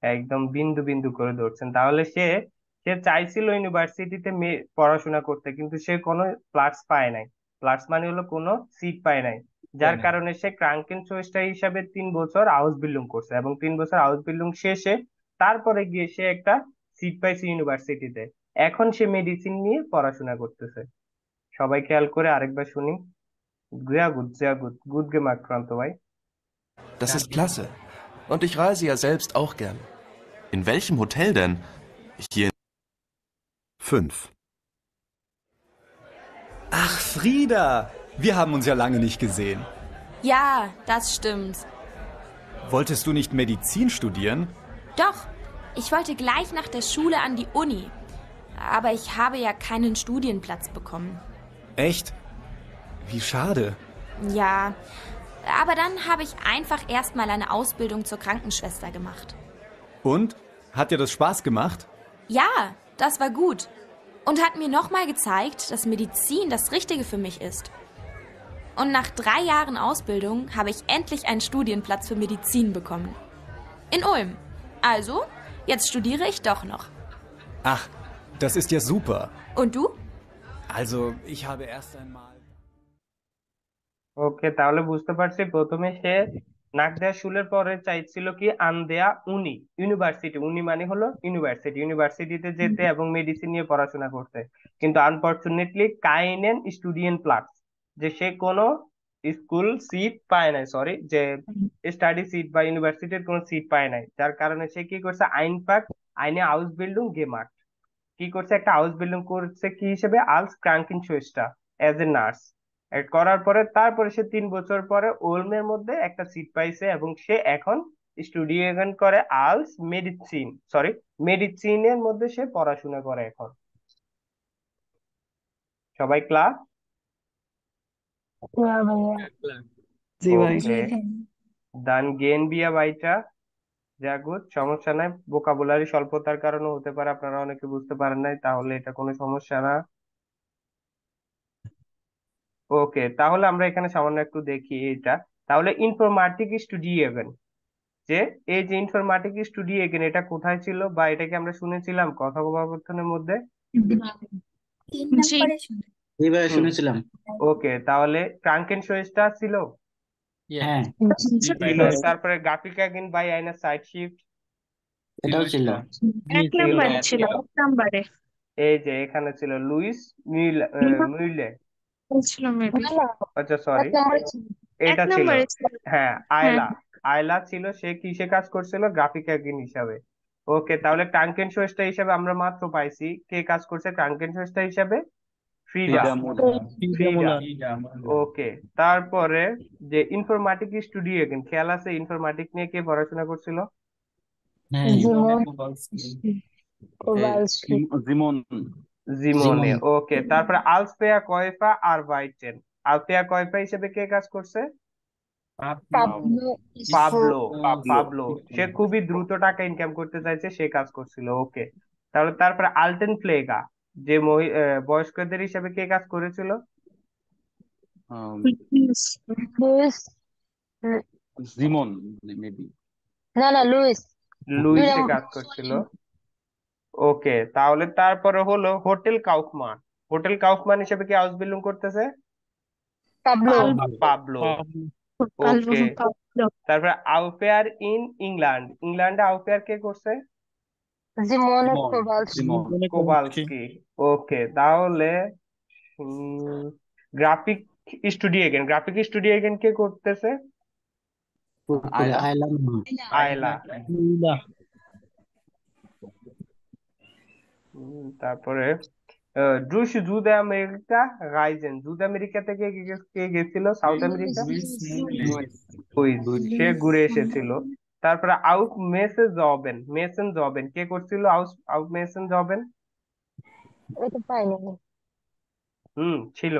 একদম বিন্দু বিন্দু করে ধরছেন। তাহলে সে সে চাইছিল ইউনিভার্সিটিতে পড়াশোনা করতে, কিন্তু সে কোনো প্লাস পায় নাই। প্লাস মানে হলো কোনো সিট পায় নাই, যার কারণে সে ক্রাঙ্কেন চয়েসটা হিসাবে 3 বছর হাউস বিল্ডিং করছে এবং 3 বছর হাউস বিল্ডিং শেষে তারপরে গিয়ে সে একটা সিট পাইছে ইউনিভার্সিটিতে। এখন সে মেডিসিন নিয়ে পড়াশোনা করতেছে। সবাই খেয়াল করে আরেকবার শুনি। sehr gut, gut gemacht, Franto ভাই। Das ist klasse. Und ich reise ja selbst auch gern. In welchem Hotel denn? Hier. 5. Ach, Frieda, wir haben uns ja lange nicht gesehen. Ja, das stimmt. Wolltest du nicht Medizin studieren? Doch, ich wollte gleich nach der Schule an die Uni. Aber ich habe ja keinen Studienplatz bekommen. Echt? Wie schade. Ja, aber dann habe ich einfach erstmal eine Ausbildung zur Krankenschwester gemacht. Und? Hat dir das Spaß gemacht? Ja, das war gut. Und hat mir nochmal gezeigt, dass Medizin das Richtige für mich ist. Und nach 3 Jahren Ausbildung habe ich endlich einen Studienplatz für Medizin bekommen. In Ulm. Also, jetzt studiere ich doch noch. Ach, das ist ja super. Und du? Also, ich habe erst einmal... ওকে, তাহলে বুঝতে পারছি প্রথমে সে নাক দেয়া শুলের পরে চাইছিল কি আনদেয়া উনি, ইউনিভার্সিটি। উনি মানে হলো ইউনিভার্সিটি, ইউনিভার্সিটিতে যেতে এবং মেডিসিন নিয়ে পড়াশোনা করতে। কিন্তু আনফরচুনেটলি কাইনেন স্টুডিয়েন্ট প্লাস, যে সে কোনো স্কুল সিট পায় নাই, সরি যে স্টাডি সিট বা ইউনিভার্সিটির কোনো সিট পায় নাই, যার কারণে সে কি করছে আইনে হাউস বিল্ডিং গেমার্ট কি করছে, একটা হাউস বিল্ডিং করছে কি হিসেবে আলস ক্রাঙ্কিন সুয়েস্টা এজ এ নার্স। করার পরে তারপরে সে 3 বছর পরে ওলমের মধ্যে একটা সিট পাইছে এবং সে এখন স্টুডিয়েশন করে আলস মেডিসিন, সরি মেডিসিনের মধ্যে সে পড়াশোনা করে এখন। সবাই ক্লাস? জি ভাই। ওকে dann gehen wir weiter. যা গুড, সমস্যা নাই, ভোকাবুলারি স্বল্পতার কারণে হতে পারে আপনারা অনেকে বুঝতে পারেন নাই, তাহলে এটা কোনো সমস্যা না। ওকে, তাহলে আমরা এখানে সামান্য একটু দেখি এটা। তাহলে ইনফরমেটিক স্টুডিয়েগেন, যে এই যে ইনফরমেটিক স্টুডিয়েগেন এটা কোথায় ছিল বা এটা কি আমরা শুনেছিলাম কথোপকথনের মধ্যে? জি এইভাবে হুম, শুনেছিলাম। ওকে, তাহলে ক্রাঙ্কেন শোয়েসটা ছিল, হ্যাঁ, ছিল। তারপরে গ্রাফিকাগেন বাই আইনা সাইড শিফট এটাও ছিল। এক ছিল। নম্বরে ছিল, এক নম্বরে এই যে এখানে ছিল লুইস মুইলে, ছিল মেবি। আচ্ছা সরি, এক এটা ছিল। নম্বরে ছিল। হ্যাঁ, হ্যাঁ আয়লা, আয়লা ছিল, সে কিসে কাজ করছিল? গ্রাফিকাগিন হিসাবে। ওকে, তাহলে ক্রাঙ্কেন শোয়েসটা হিসাবে আমরা মাত্র পাইছি কে কাজ করছে ক্রাঙ্কেন শোয়েসটা হিসাবে? Frida, Frida. ওকে, তারপরে যে ইনফরমেটিক স্টুডিয়েগেন, খেয়াল আছে ইনফরমেটিক নিয়ে কে পড়াশোনা করছিল? হ্যাঁ, জিমনে। ওকে, তারপরে আলফেয়া কয়ফা আর ভাইটেন, আলফেয়া কয়ফা হিসেবে কে কাজ করছে? Pablo, Pablo. সে খুবই দ্রুত টাকা ইনকাম করতে চাইছে, সে কাজ করছিল। ওকে, তাহলে তারপরে আলটেন ফ্লেগা, যে বয়স্কদের হিসেবে কে কাজ করেছিল? লুইসে কাজ করছিল। ওকে, তাহলে তারপরে হলো হোটেল কাউফমান, হোটেল কাউফমান হিসেবে কে আউসবিল্ডিং করতেছে? পাবলো। ওকে, তারপরে আউফেয়ার ইন ইংল্যান্ড, ইংল্যান্ডে আউফেয়ার কে করছে? কোবালস্কি। ওকে, তাহলে গ্রাফিক স্টুডিয়েগেন, গ্রাফিক স্টুডিয়েগেন কে করতেছে? আয়লা। তারপরে ড্রুস জুদ আমেরিকা রাইজেন, জুদ আমেরিকা থেকে কে গেছিল সাউথ আমেরিকা? লুইস, সে ঘুরে এসেছিল। তারপরে আউট মেসে জবেন, মেসেন জবেন কে করছিল? আউট মেসেন জবেন ছিল।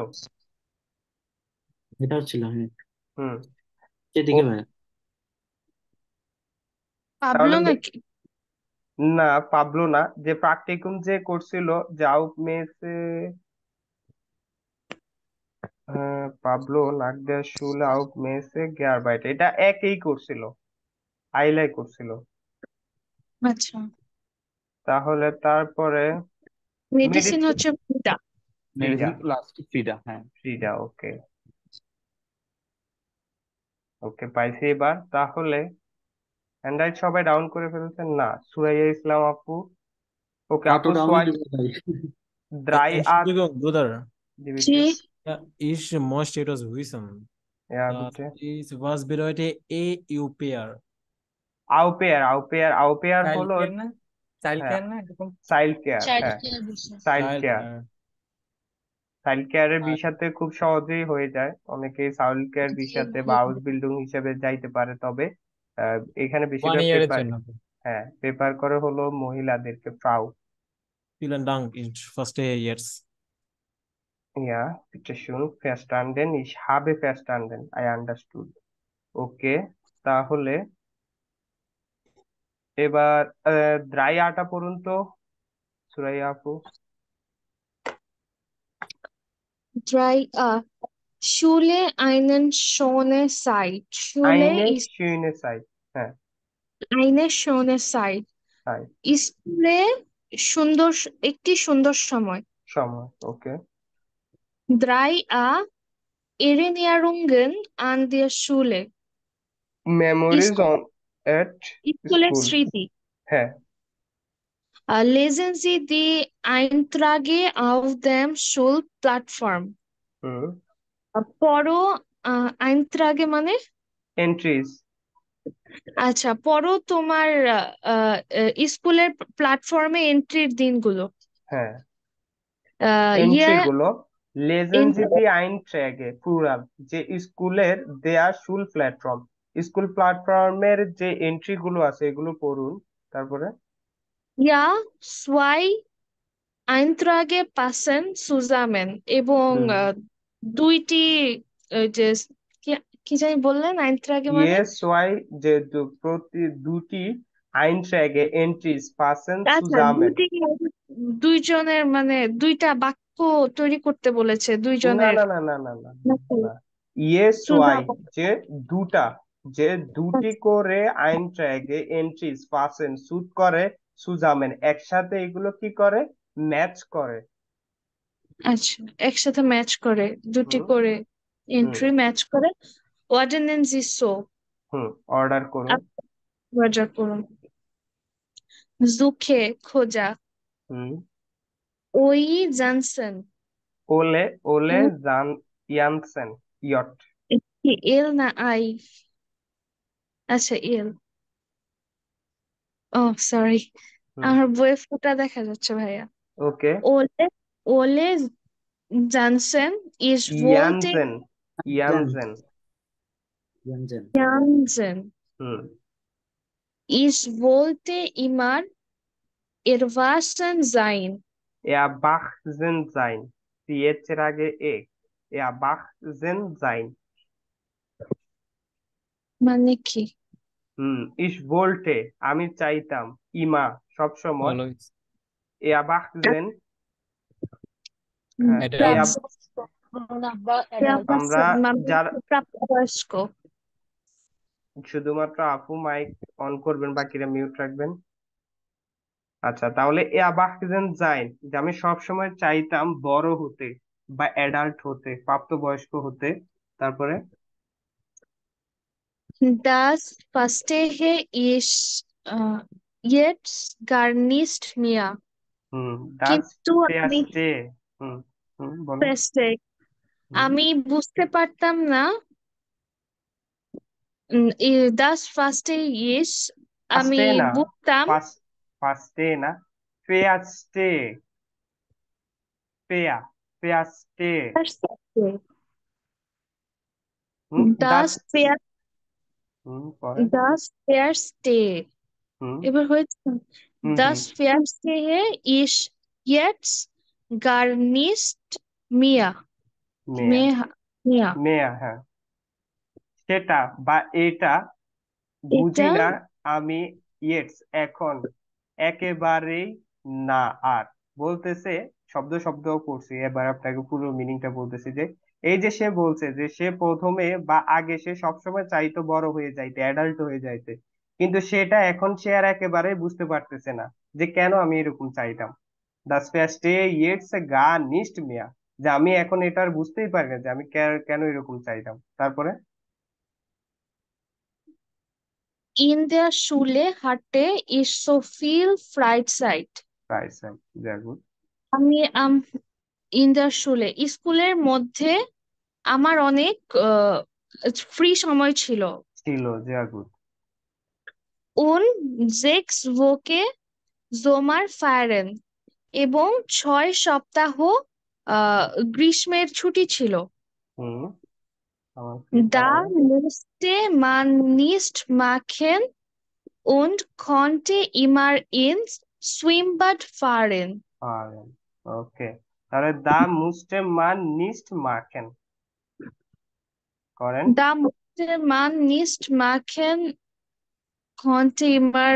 এটাও ছিল। হ্যাঁ, হুম, এদিকে ভাই। পাবলো তাহলে নাকি? না, পাবলো না, যে প্রাকটিকুম যে করছিল, যে আউট মেসে পাবলো নাগদা শুল আউট মেসে গেয়ারবাইট, এটা একই করছিল, আইলাই করছিল। আচ্ছা, তাহলে তারপরে মেডিসিন হচ্ছে ফ্রিডা। ফ্রিডা। ওকে, ওকে, পাইছি এবার। তাহলে হ্যান্ডরাইট সবাই ডাউন করে ফেলছেন না? সুরাইয়া ইসলাম আপু, ওকে আপু সোয়াই dry art Entschuldigung, Bruder. G Ich möchte etwas wissen. Ja, Das bitte. ist, was bedeutet EUPR? আউপেয়ার, আউপেয়ার, আউপেয়ার হলো চাইল্ড হ্যাঁ কেয়ার না এরকম? চাইল্ড কেয়ার, হ্যাঁ child Child care. care. Child কেয়ারের আর বিষয়তে খুব সহজেই হয়ে যায়, অনেকেই চাইল্ড কেয়ার বিষয়তে বা হাউস বিল্ডিং হিসেবে যাইতে পারে, তবে এখানে 1 বেশিরভাগ ইয়ারের পেপার, জন্য। হ্যাঁ পেপার করে হলো মহিলাদেরকে ফ্রাউ। vielen Dank. Ich verstehe jetzt. Ja, bitte schön, verstanden, ich habe verstanden, I understood. ওকে, তাহলে এবার ড্রাই আটা পড়ুন তো সুরাইয়া আপু। ড্রাই Schule einen schöne Zeit. Schule আইনে ist শিউনে সাইড, হ্যাঁ eine schöne Zeit. সাইড, স্কুলে সুন্দর একটি সুন্দর সময়। সময়। Okay, 3 Erinnerungen an der Schule. Memories school on at স্কুলের স্কুল, স্মৃতি। হ্যাঁ Lesen Sie die Einträge auf dem Schulplattform. হুম, পড়ো Einträge মানে? এন্ট্রিজ, আচ্ছা, পড়ো তোমার স্কুলের প্ল্যাটফর্মে এন্ট্রির দিনগুলো। হ্যাঁ ইয়ে এন্ট্রি গুলো লেজেন জিতি আইন ট্র্যাগে প্লুরাল, যে স্কুলের দেয়া শুল প্ল্যাটফর্ম, স্কুল প্ল্যাটফর্মের যে এন্ট্রি গুলো আছে এগুলো পড়ুন। তারপরে Ja, zwei Einträge passen zusammen এবং হুম দুইটি যে কি কি জানি বললেন আইনটার আগে মানে? ইয়েস ওয়াই যে প্রতি দুটি Einträge Entries passen আচ্ছা, zusammen. দুইজনের মানে দুইটা বাক্য তৈরি করতে বলেছে না দুইজনের না না না না না নাকি? না ইয়েস ওয়াই সুজাব যে দুটা যে দুটি করে Einträge Entries passen সুট করে zusammen একসাথে এগুলো কি করে ম্যাচ করে। আচ্ছা, একসাথে ম্যাচ করে দুটি হুম করে হুম এন্ট্রি ম্যাচ করে। Ordinance is so hmm order করুন। রজার করুন। জুখে খোঁজা। হুম ওই জানসেন। ওলে ওলে ইয়ানসেন ইয়ট। কি এল না আই? আচ্ছা এল। ও সরি, হুম আমার বইয়ে ফোঁটা দেখা যাচ্ছে ভাইয়া। ওকে ওলে ওলে জানসেন ইজ বলতে Jansen Jansen Jansen hmm is বলতে ইমার এরওয়াসেন জাইন। erwachsen sein ch এর আগে এ erwachsen sein। মানে কি? ich wollte আমি চাইতাম ইমা সব সময় অলওয়েজ erwachsen অ্যাডাল্ট আমরা মানে যারা প্রাপ্তবয়স্ক। শুধুমাত্র আপু মাইক অন করবেন বাকিরা মিউট রাখবেন। আচ্ছা তাহলে erwachsen sein যে আমি সব সময় চাইতাম বড় হতে বা অ্যাডাল্ট হতে প্রাপ্তবয়স্ক হতে। তারপরে Das Verstehe ich jetzt gar nicht mehr. das কিন্তু আমি verstehe বলো Verstehe হুম আমি বুঝতে পারতাম না। Das Verstehe ich আমি ফার্স্টে না বুঝতাম। ফার্স্টে না ফেয়াস্টে ফেয়া ফেয়াস্টে Verstehe দাস das Ver পরে das Verstehe হুম এবার হয়েছে। হুম Das Verstehe ich jetzt gar nicht mehr. মেয়া mehr মেয়া হ্যাঁ সেটা বা এটা বুঝি এটা না আমি ইয়েটস এখন একেবারেই না। আর বলতেছে শব্দ শব্দ করছি এবার আপনাকে পুরো মিনিংটা বলতেছি যে এই যে সে বলছে যে সে প্রথমে বা আগে সে সবসময় চাইতো বড় হয়ে যাইতে অ্যাডাল্ট হয়ে যাইতে কিন্তু সেটা এখন সে আর একেবারে বুঝতে পারতেছে না যে কেন আমি এরকম চাইতাম। দাস ফার্স্টে ইয়েটস গা নিস্ট মিয়া যে আমি এখন এটা আর বুঝতেই পারি না যে আমি কেন এরকম চাইতাম। তারপরে in der Schule hatte ich so viel Freizeit. Right sir very good আমি in der Schule স্কুলের মধ্যে আমার অনেক ফ্রি সময় ছিল। ছিল very good und 6 Wochen Sommerferien এবং 6 সপ্তাহ গ্রীষ্মের ছুটি ছিল। হুম Da musste man nicht machen und konnte immer ins Schwimmbad fahren. ওকে তাহলে দা মুসতে মান নিস্ট মাখেন করেন Da musste man nicht machen, konnte immer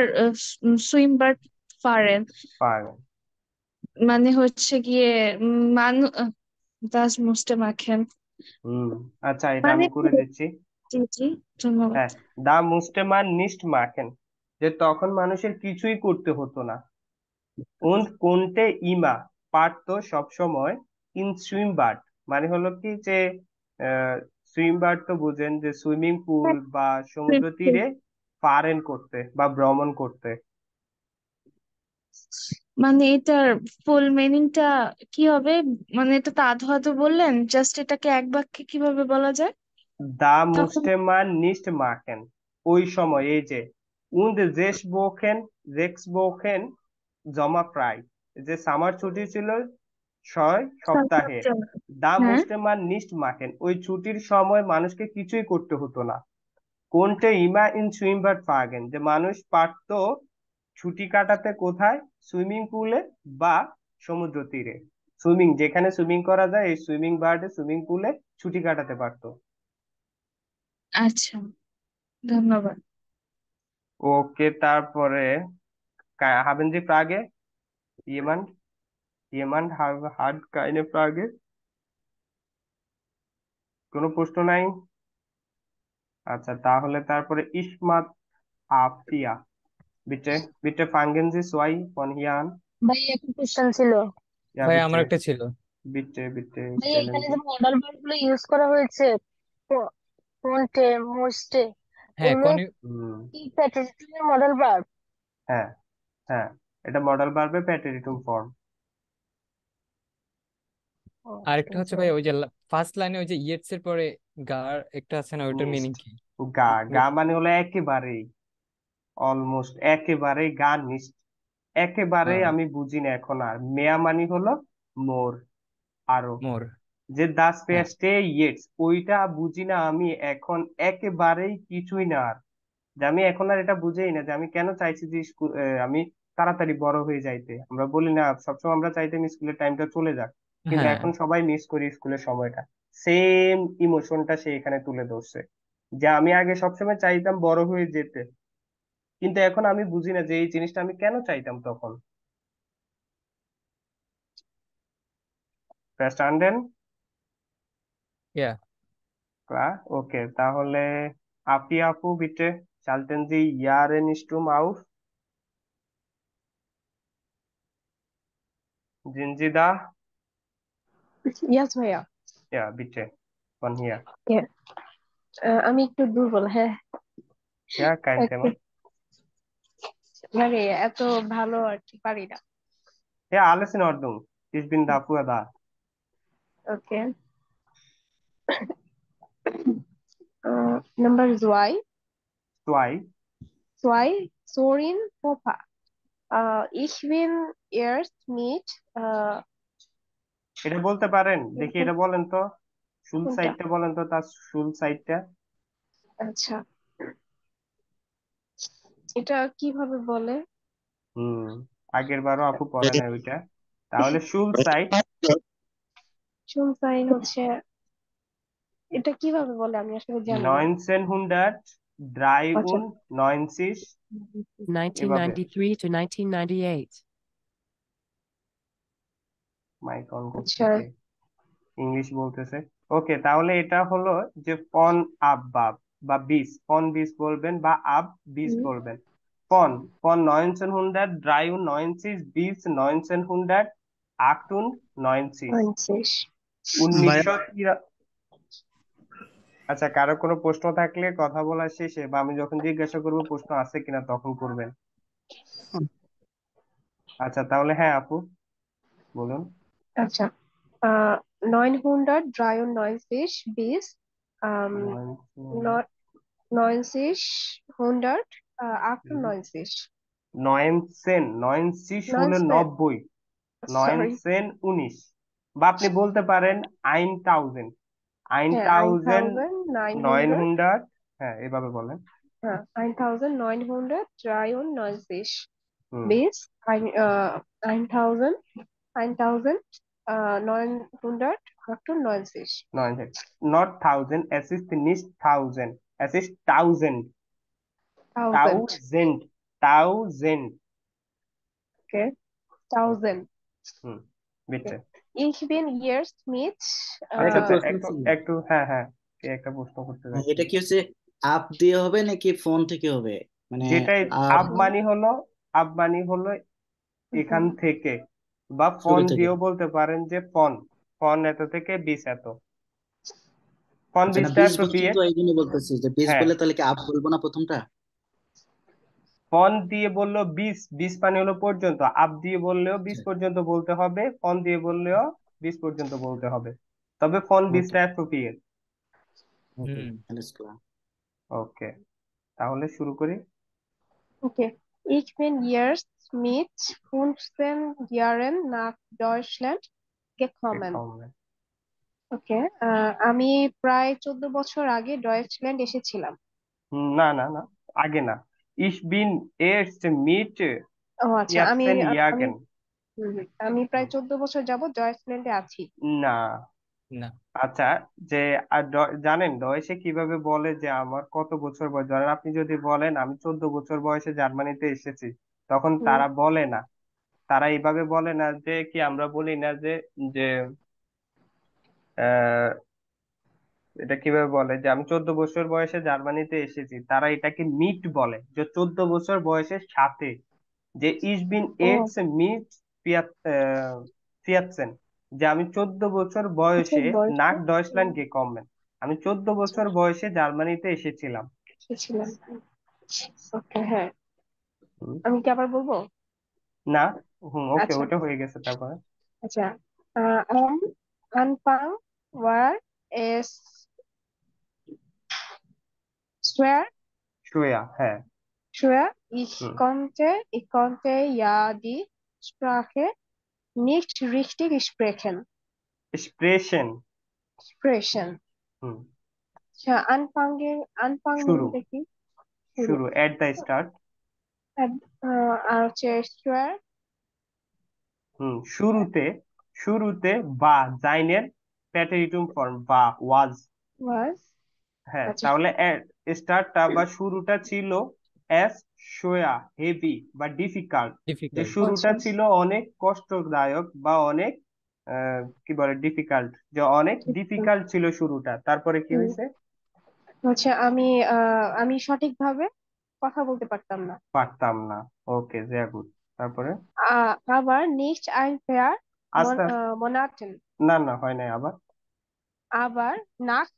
Schwimmbad fahren. পারেন মানে হচ্ছে গিয়ে মানু das musste machen আচ্ছা এটা মানে আমি করে দিচ্ছি। জি জি ধন্যবাদ। হ্যাঁ দা মুসতে মান নিস্ট মাখেন যে তখন মানুষের কিছুই করতে হতো না। und konnte immer পারতো সব সময় ইন সুইমবাড মানে হলো কি যে সুইমবাড তো বুঝেন যে সুইমিং পুল বা সমুদ্র তীরে পারেন করতে বা ভ্রমণ করতে। মানে এটার ফুল মিনিংটা কি হবে? মানে এটা তো আধো আধো বললেন, জাস্ট এটাকে এক বাক্যে কিভাবে বলা যায় দা তখন? মুসতে মান নিস্ট মাখেন ওই সময় এই যে und sechs Wochen জমা প্রায় যে সামার ছুটি ছিল 6 সপ্তাহে দা হ্যাঁ মুসতে মান নিস্ট মাখেন ওই ছুটির সময় মানুষকে কিছুই করতে হতো না। কোনটে ইমা ইন সুইমবাড পাগেন যে মানুষ পারতো ছুটি কাটাতে কোথায় সুইমিং পুলে বা সমুদ্র তীরে সুইমিং যেখানে সুইমিং করা যায় এই সুইমিং পুলে ছুটি কাটাতে পারতো। আচ্ছা, ধন্যবাদ। ওকে, তারপরে haben Sie Frage? Jemand? Jemand hat keine Frage? কোনো প্রশ্ন নাই? আচ্ছা, তাহলে তারপরে Ismat Afia, bitte bitte fangen Sie zwei von hier an. ভাই একটা কোশ্চেন ছিল। Ja, ভাই আমার bitte একটা ছিল। bitte bitte ভাই stellen এখানে যে Sie. মডাল ভার্ব গুলো ইউজ করা হয়েছে, কোনটে মোস্টে, হ্যাঁ এগুলো হুম, কি প্যাটার্নের মডাল ভার্ব? হ্যাঁ হ্যাঁ, এটা মডেল ভার্বে প্যাটেরিটুম ফর্ম। আরেকটা হচ্ছে ভাই ওই যে ফার্স্ট লাইনে ওই যে ইয়েটস এর পরে গার একটা আছে না, ওইটার মিনিং নিস্ট, কি? গা গা মানে হলো একেবারেই, অলমোস্ট একেবারেই, গা নিস্ট একেবারেই আহ, আমি বুঝি না এখন আর। মেয়া মানে হলো মোর, আরো। মোর। যে দাস হ্যাঁ পেস্টে ইয়েটস, ওইটা বুঝি না আমি এখন একেবারেই কিছুই না আর। যে আমি এখন আর এটা বুঝেই না যে আমি কেন চাইছি যে স্কুল, আমি তাড়াতাড়ি বড় হয়ে যাইতে। আমরা বলি না সবসময় আমরা চাইতাম স্কুলের টাইমটা চলে যাক, কিন্তু হ্যাঁ এখন সবাই মিস করি স্কুলের সময়টা। সেম ইমোশনটা সে এখানে তুলে ধরছে, যে আমি আগে সবসময় চাইতাম বড় হয়ে যেতে, কিন্তু এখন আমি বুঝি না যে এই জিনিসটা আমি কেন চাইতাম তখন। ভার্স্টান্ডেন? ইয়া। ওকে, তাহলে আপি আপু বিটে চালতেন জি ইয়ারেন স্টুম আউফ, জিনজিদা, ইয়াস ভাইয়া। ইয়া বিটে von hier. Yeah. আমি একটু দুর্বল, হ্যাঁ। Ja, kein একটু Thema. মানে এত ভালো আর কি পারি না। Ja, alles in Ordnung. Ich bin dafür da. Okay, number জোয়াই, Zwei. জোয়াই সোরিন পোপা, ich bin erst mit এটা বলতে পারেন? দেখি এটা বলেন তো, শুল কোনটা? সাইডটা বলেন তো, তার শুল সাইডটা। আচ্ছা, এটা কিভাবে বলে? হুম, আগের বারও আপু পড়ে নাই ওইটা। তাহলে শুল সাইড, শুন সাইন হচ্ছে, এটা কিভাবে বলে আমি আসলে জানি না। 1993, এভাবে। 1993 to 1998. মাইক অন আচ্ছা, করতেছে, ইংলিশ বলতেছে। ওকে, তাহলে এটা হলো যে ফন আপ বাব বা বিস, ফন বিস বলবেন বা আব বিস বলবেন। ফন ফন 1993 bis 1998, ভাই 1900। আচ্ছা, কারো কোনো প্রশ্ন থাকলে কথা বলার শেষে বা আমি যখন জিজ্ঞাসা করবো প্রশ্ন আছে কিনা তখন করবেন। আচ্ছা, তাহলে হ্যাঁ আপু বলুন। আচ্ছা, 993 bis no- 1998, 90 হলো 90, 90, সরি, 1919, বা আপনি বলতে পারেন 1000, হ্যাঁ 1900, 900, হ্যাঁ এভাবে বলেন। হ্যাঁ 1993 হুম, bis 1998, 900, not thousand, es ist nicht thousand, es ist thousand, 1000, thousand, thousand. okay, ওকে, 1000. হুম, বিটে। Ich bin jetzt mit আচ্ছা একটা আচ্ছা, প্রশ্ন একটু ছিল, একটু, হ্যাঁ হ্যাঁ, কে একটা প্রশ্ন করতে চাইছেন? এটা কি হচ্ছে আপ দিয়ে হবে নাকি ফোন থেকে হবে, মানে যেটাই আপ আব মানি হলো, আব মানি হলো এখান থেকে, বা ফোন শুরু থেকে? দিয়েও বলতে পারেন যে ফোন, ফোন এত থেকে বিশ এত, ফোন আচ্ছা, না বিশটা 20 বলছেন অ্যাপ্রোপ্রিয়েট। তো এই জন্য বলতেছি যে 20 হ্যাঁ, বলে তাহলে কি আপ বলবো না প্রথমটা? ফোন দিয়ে বললো 20, 20 মানে হলো পর্যন্ত, আপ দিয়ে বললেও 20 পর্যন্ত বলতে হবে, ফোন দিয়ে বললেও 20 পর্যন্ত বলতে হবে, তবে ফোন ওকে 20টা অ্যাপ্রোপ্রিয়েট। ওকে, হুম। alles klar. ওকে, তাহলে শুরু করি। Okay. Ich bin jetzt mit 15 Jahren nach Deutschland gekommen. ওকে, আমি প্রায় 14 বছর আগে ডয়েচল্যান্ড এসেছিলাম। না না না, আগে না। Ich bin erst mit ও আচ্ছা, আমি 14 আমি Jahren. আমি প্রায় 14 বছর যাবত ডয়েচল্যান্ডে আছি। না না। আচ্ছা, যে জানেন ডয়েশে কিভাবে বলে যে আমার কত বছর বয়স? ধরেন আপনি যদি বলেন আমি 14 বছর বয়সে জার্মানিতে এসেছি, তখন হুম। তারা বলে না, তারা এইভাবে বলে না যে কি আমরা বলি না যে যে আহ এটা কিভাবে বলে যে আমি 14 বছর বয়সে জার্মানিতে এসেছি, তারা এটাকে মিট বলে, যে 14 বছর বয়সের সাথে, যে ইস বিন ও এইটস মিট ফিয়াতসেন, যে আমি 14 বছর আচ্ছা বয়সে বয়সটা নাক ডয়সল্যান্ড গেকম্মেন, আমি 14 বছর বয়সে জার্মানিতে এসেছিলাম। এসেছিলাম। ওকে, হ্যাঁ, হুম, আমি কি আবার বলবো? না, ওকে, আচ্ছা ওটা হয়ে গেছে, তারপরে আচ্ছা am Anfang war es schwer Shreya, হ্যাঁ। schwer হুম, ich konnte ja die Sprache nicht richtig sprechen স্প্রেশন, sprechen হুম, আচ্ছা Anfang শুরু, বলতে কি? শুরু। শুরু, এট দ্য স্টার্ট। আর হচ্ছে schwer হুম, শুরুতে, শুরুতে বা জাইনের প্যাটেরিটুম ফর্ম বা ওয়াজ। was হ্যাঁ, আচ্ছা তাহলে স্টার্টটা বা শুরুটা ছিল এস সোয়া হেভি বা ডিফিকাল্ট, যে ডিফিকাল্ট। শুরুটা আচ্ছা ছিল অনেক কষ্টদায়ক বা অনেক কি বলে ডিফিকাল্ট, যে অনেক ডিফিকাল্ট ছিল শুরুটা, তারপরে কি হুম, হয়েছে? আচ্ছা আমি সঠিকভাবে কথা বলতে পারতাম না। পারতাম না, ওকে, sehr gut, তারপরে Aber nicht ein paar আস্তে আস্তে, Monaten. না না, হয় নাই আবার, Aber nach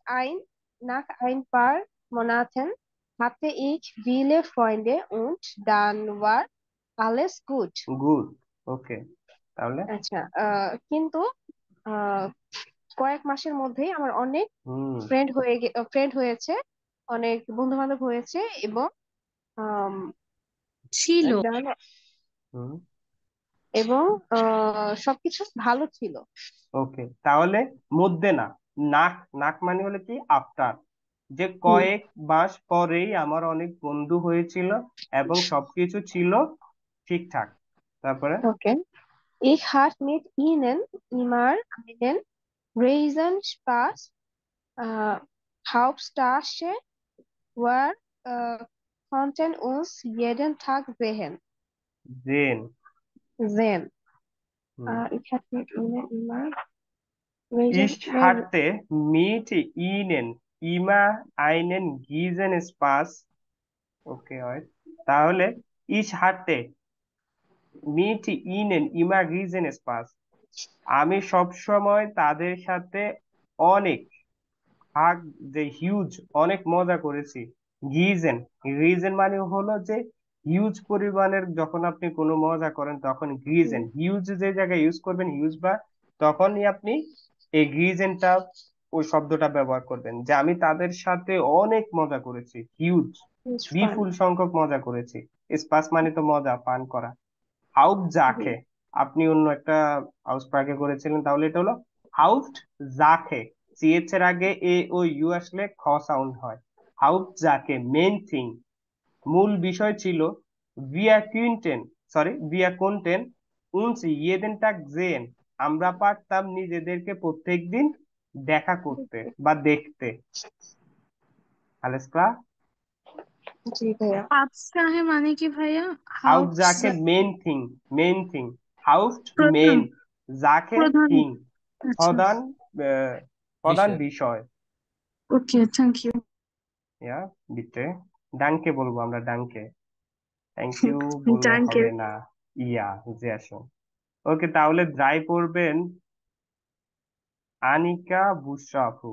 ein paar Monaten hatte ich viele Freunde und dann war alles gut. Good, okay, তাহলে আচ্ছা কিন্তু আহ, কয়েক মাসের মধ্যেই আমার অনেক হুম, ফ্রেন্ড হয়েছে, অনেক বন্ধু বান্ধব হয়েছে এবং আম, ছিল। দেওয়ালে- হুম, এবং সবকিছু ভালো ছিল। ওকে, তাহলে মধ্যে না, নাক, নাক মানে হলো কি আফটার, যে হুম, কয়েক মাস পরেই আমার অনেক বন্ধু হয়েছিল এবং সবকিছু ছিল ঠিকঠাক, তারপরে ওকে, ich hatte mit ihnen immer einen riesen Spaß. Hauptsache wir konnten uns jeden Tag sehen. জেন, Sehen. হুম, Ich hatte mit ihnen immer riesen ich hatte mit ihnen immer einen riesen Spaß, ওকে, হয়, তাহলে ich hatte mit ihnen immer riesen Spaß, আমি সব সময় তাদের সাথে অনেক, হাগ, যে হিউজ, অনেক মজা করেছি। রিজন, রিজন মানে হলো যে হিউজ পরিমাণের, যখন আপনি কোনো মজা করেন তখন রিজন, হিউজ যে জায়গায় ইউজ করবেন হিউজ, বা তখনই আপনি এই রিজনটা, ওই শব্দটা ব্যবহার করবেন, যে আমি তাদের সাথে অনেক মজা করেছি, হিউজ, huge fun. বিপুল সংখ্যক মজা করেছি। স্পাস মানে তো মজা, পান করা। হাউপ হুম, জাখে, আপনি অন্য একটা আউসপ্রাগে করেছিলেন, তাহলে এটা হলো হাউপ জাখে, সিএচ এর আগে এ ও ইউ আসলে খ সাউন্ড হয়। হাউপ জাকে, মেইন থিং, মূল বিষয় ছিল, ভিয়া কুইন্টেন, ভিয়া কোনটেন উনস ইয়েদেন টাক জেন, আমরা পারতাম নিজেদেরকে প্রত্যেকদিন দেখা করতে বা দেখতে। alles klar? জি ভাইয়া। আফসাহে মানে কি ভাইয়া? হাউপ হাউস জাকে মেইন থিং, মেইন থিং, হাউপ প্রধান মেইন, জাকে প্রধান থিং, আচ্ছা, প্রধান, প্রধান বিষয়। বিষয়। ওকে, থ্যাংক ইউ। ইয়া, বিটে, ডাঙ্কে বলবো আমরা, ডাঙ্কে, থ্যাংক ইউ বললে ডাঙ্কে। হবে না, ইয়া, যে আসো। ওকে, তাহলে ড্রাই পড়বেন আনিকা বুশরা আপু।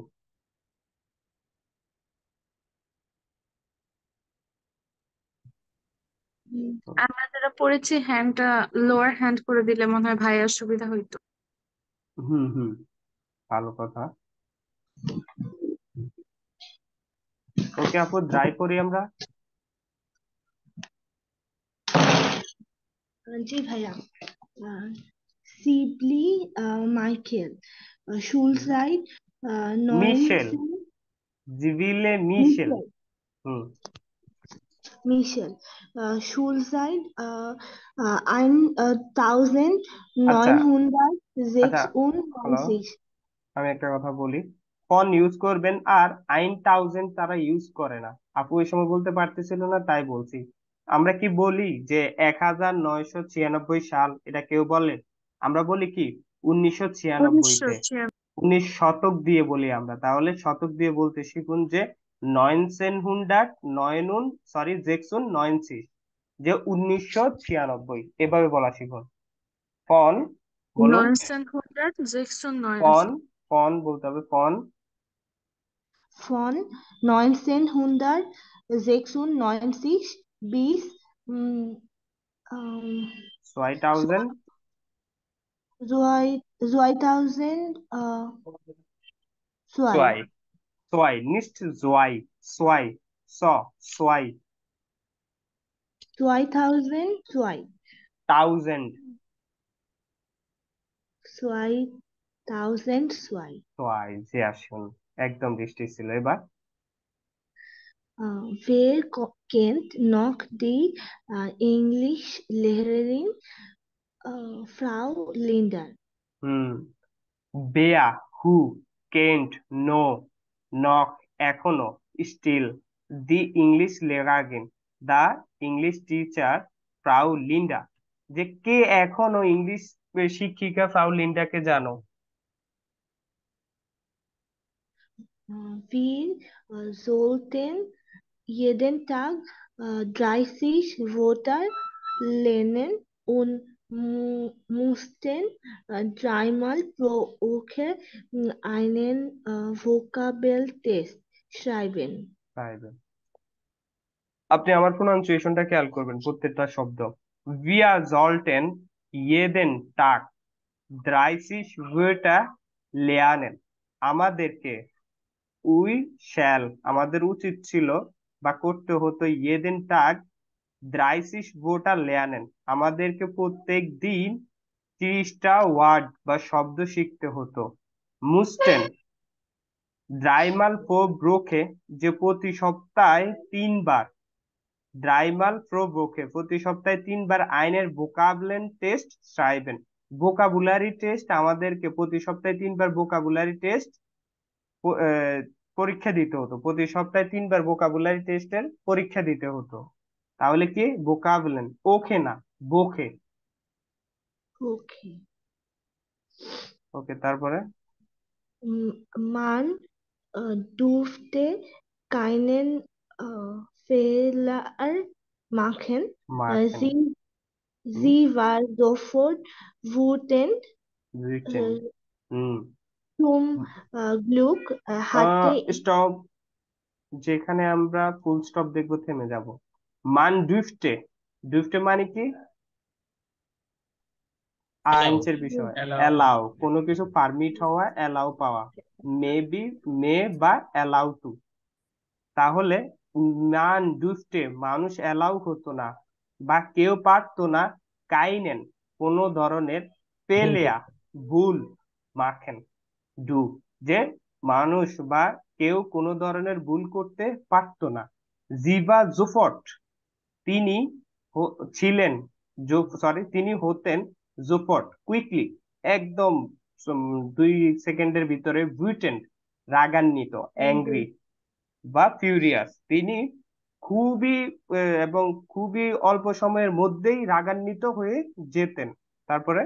আমরা যারা পড়েছি হ্যান্ডটা লোয়ার হ্যান্ড করে দিলে মনে হয় ভাইয়ার সুবিধা হইতো। হুম হুম, ভালো কথা। ওকে আপু, ড্রাই পড়ি আমরা। জি ভাইয়া। সিবলি মাইকেল শুলসাইড মিশেল, 19 জিভিলে মিশেল। মিশেল হুম, মিশেল Schulzeit আচ্ছা, আচ্ছা, 1996. হ্যালো, আমি একটা কথা বলি, ফন ইউজ করবেন, আর 1000 তারা ইউজ করে না। আপু ওই সময় বলতে পারতেছিল না, তাই বলছি। আমরা কি বলি যে 1996 সাল, এটা কেউ বলে? আমরা বলি কি 1996-তে। 1996। 19 শতক দিয়ে বলি আমরা, তাহলে শতক দিয়ে বলতে শিখুন যে 1900, 1996, যে 1996, এভাবে বলা শিখুন। ফন, বলুন। 1996। ফন, ফন বলতে হবে, ফন। Von 1996 bis 2000, 2002. সোয়াই, সোয়াই, nicht জোয়াই, সোয়াই, স, সোয়াই। 2002. 1000, 2002. সোয়াই, জি আসুন, একদম দৃষ্টি ছিল। এবার Wer kennt noch die Englischlehrerin Frau Linder? হুম, বেয়া, হু, কেন্ট, নো, নক, এখনো, স্টিল, দি ইংলিশ লেগাগিন, দা ইংলিশ টিচার ফ্রাউ লিন্ডা। যে কে এখনো ইংলিশ শিক্ষিকা ফ্রাউ লিন্ডাকে জানো? Wir sollten jeden Tag 30 Wörter lernen und mussten dreimal pro Woche einen Vokabeltest schreiben. Schreiben. আপনি আমার প্রোনাউন্সিয়েশনটা খেয়াল করবেন, প্রত্যেকটা শব্দ। Wir sollten jeden Tag 30 Wörter lernen। আমাদেরকে, উই শ্যাল, আমাদের উচিত ছিল বা করতে হতো, jeden Tag 30 Wörter lernen, আমাদেরকে প্রত্যেক দিন 30টা ওয়ার্ড বা শব্দ শিখতে হতো। মুস্টেন, ড্রাইমাল প্রো ব্রোকে, যে প্রতি সপ্তাহে 3 বার, ড্রাইমাল প্রো ব্রোকে প্রতি সপ্তাহে 3 বার আইনের vocabulary test schreiben। Vocabulary test, আমাদেরকে প্রতি সপ্তাহে 3 বার ভোকাবুলারি টেস্ট পরীক্ষা দিতে হতো। প্রতি সপ্তাহে 3 বার ভোকাবুলারি টেস্টের পরীক্ষা দিতে হতো। তাহলে কি ভোকাবুলারি, ওকে না, বোকে। Okay. ওকে, তারপরে Man durfte keinen Fehler machen. মার্কেন, Sie war sofort wütend. রিটেন, হুম, Zum Glück hatte ich stop. যেখানে আমরা ফুল স্টপ দেখবো থেমে যাব। মান ডুফটে, ডুফটে মানে কি? আইনসের বিষয়, অ্যালাউ, কোনো কিছু পারমিট হওয়া, অ্যালাউ পাওয়া, মেবি, মে বা অ্যালাউ টু। তাহলে মান ডুফটে, মানুষ অ্যালাউ হতো না বা কেউ পারতো না, কাইনেন, কোনো ধরনের, পেলেয়া, ভুল, মাখেন, ডু, যে মানুষ বা কেউ কোনো ধরনের ভুল করতে পারতো না। জিবা জোফট, তিনি ছিলেন, তিনি হতেন, জোফট, কুইকলি, একদম 2 সেকেন্ডের ভিতরে, বুইটেন্ড, রাগান্বিত, অ্যাংরি বা ফিউরিয়াস, তিনি খুবই এবং খুবই অল্প সময়ের মধ্যেই রাগান্বিত হয়ে যেতেন। তারপরে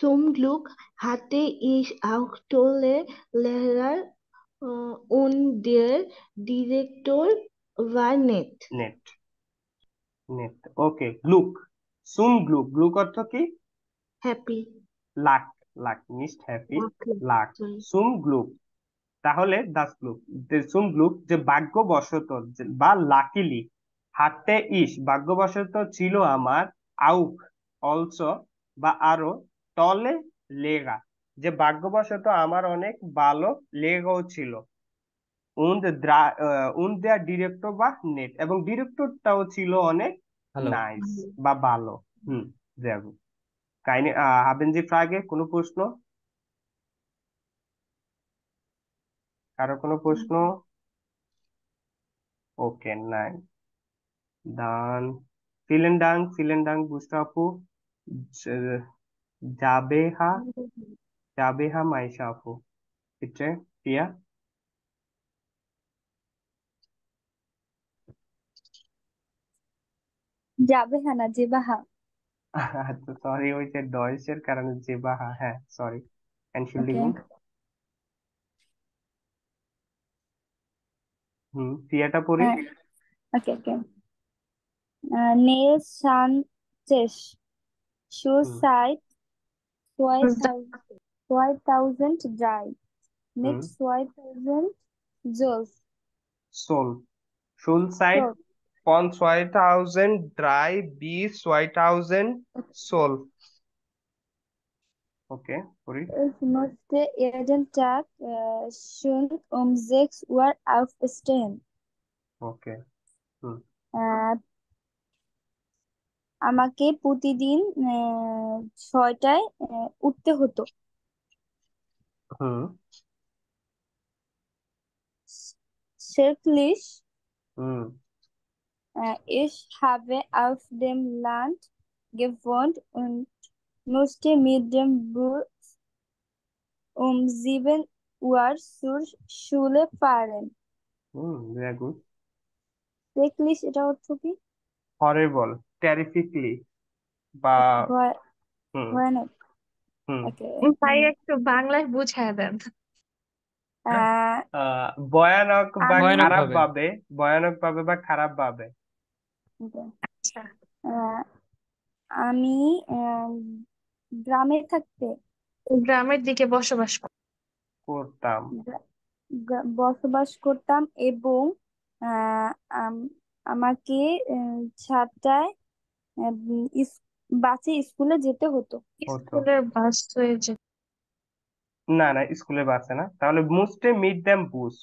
Zum Glück hatte ich auch tolle Lehrer und der Direktor war nett. নেট, নেট, ওকে। গ্লুক, সুম গ্লুক, গ্লুক অর্থ কি? Happy. লাক, লাক, নিস্ট হ্যাপি, Okay. Luck, Sorry. সুম গ্লুক। তাহলে দাস গ্লুক, সুম গ্লুক, যে ভাগ্যবশত বা লাকিলি, হাতে ইস, ভাগ্যবশত ছিল আমার, আউক, অলসো বা আরো, তলে লেগা, যে ভাগ্যবশত আমার অনেক ভালো লেগাও ছিল। উন দেয়ার ডিরেক্টর বা নেট, এবং ডিরেক্টরটাও ছিল অনেক হ্যালো। নাইস বা ভালো। হুম, যাবো। কাইনে হাবেন জি ফ্রাগে কোনো প্রশ্ন? কারো কোনো প্রশ্ন? ওকে, নাই। দান, ফিলেন ডাং বুস্টাপু, জাবেহা, জাবেহা মাইশা আপু, বিট্রে প্রিয়া। জাবেহা না জেবাহা। আচ্ছা সরি, ওই যে ডয়েসের কারণে জেবাহা, হ্যাঁ সরি। ওকে। এনশুল্ডিগুং। প্রিয়াটা পড়ি। Okay okay. Neil Sanchez suicide $20,000 died. Next $20,000 Jules. সোল। সুলসাইড So পন 6000 ড্রাই বি 6000 সোল। ওকে পড়ি। ich musste jeden Tag schon um 6 Uhr aufstehen. ওকে। আহ, আমাকে প্রতিদিন 6টায় উঠতে হতো। হুম Schrecklich. হুম Ich habe auf dem Land gewohnt und musste mit dem Bus um 7 Uhr zur Schule fahren. Very good. Schrecklich এটা অর্থ কি? হরিবল, টেরিফিকলি বা হুম ভয়ানক। হুম ওকে। ভাই একটু বাংলায় বুঝায় দেন। ভয়ানক বা আমি ভয়ানক খারাপ ভাবে। ভাবে, ভয়ানক ভাবে বা খারাপ ভাবে। আচ্ছা। আহ, আমি গ্রামে থাকতে গ্রামের দিকে বসবাস করতাম। বসবাস করতাম এবং আহ, আম- আমাকে 7টায় বাসে স্কুলে যেতে হতো। হতো স্কুলের বাস হয়ে যে না না, স্কুলে বাসে না, তাহলে মুস্টে মিট দেম বুস,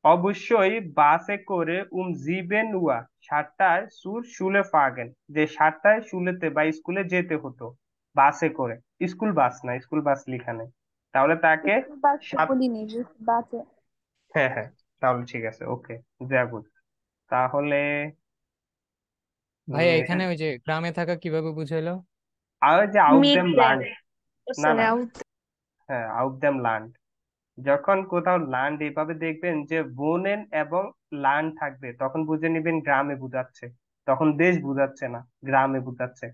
অবশ্যই বাসে করে জিবেন উয়া 7টায় সুর শুলে ফাগেন, যে 7টায় শুলেতে বা স্কুলে যেতে হতো বাসে করে। স্কুল বাস না, স্কুল বাস লেখা নেই, তাহলে তাকে স্কুল বাস তো সাত। বলিনি, বাসে। হ্যাঁ হ্যাঁ, তাহলে ঠিক আছে, ওকে ভেরি গুড। তাহলে ভাইয়া এখানে ওই যে গ্রামে থাকা কিভাবে বুঝাইলো? আর যে out mid them them, land, না সরি না, আউট। হ্যাঁ আউট দেম লান্ড। যখন কোথাও ল্যান্ড এইভাবে দেখবেন যে বোনেন এবং ল্যান্ড থাকবে, তখন বুঝে নিবেন গ্রামে বুঝাচ্ছে, তখন দেশ বুঝাচ্ছে না, গ্রামে বুঝাচ্ছে।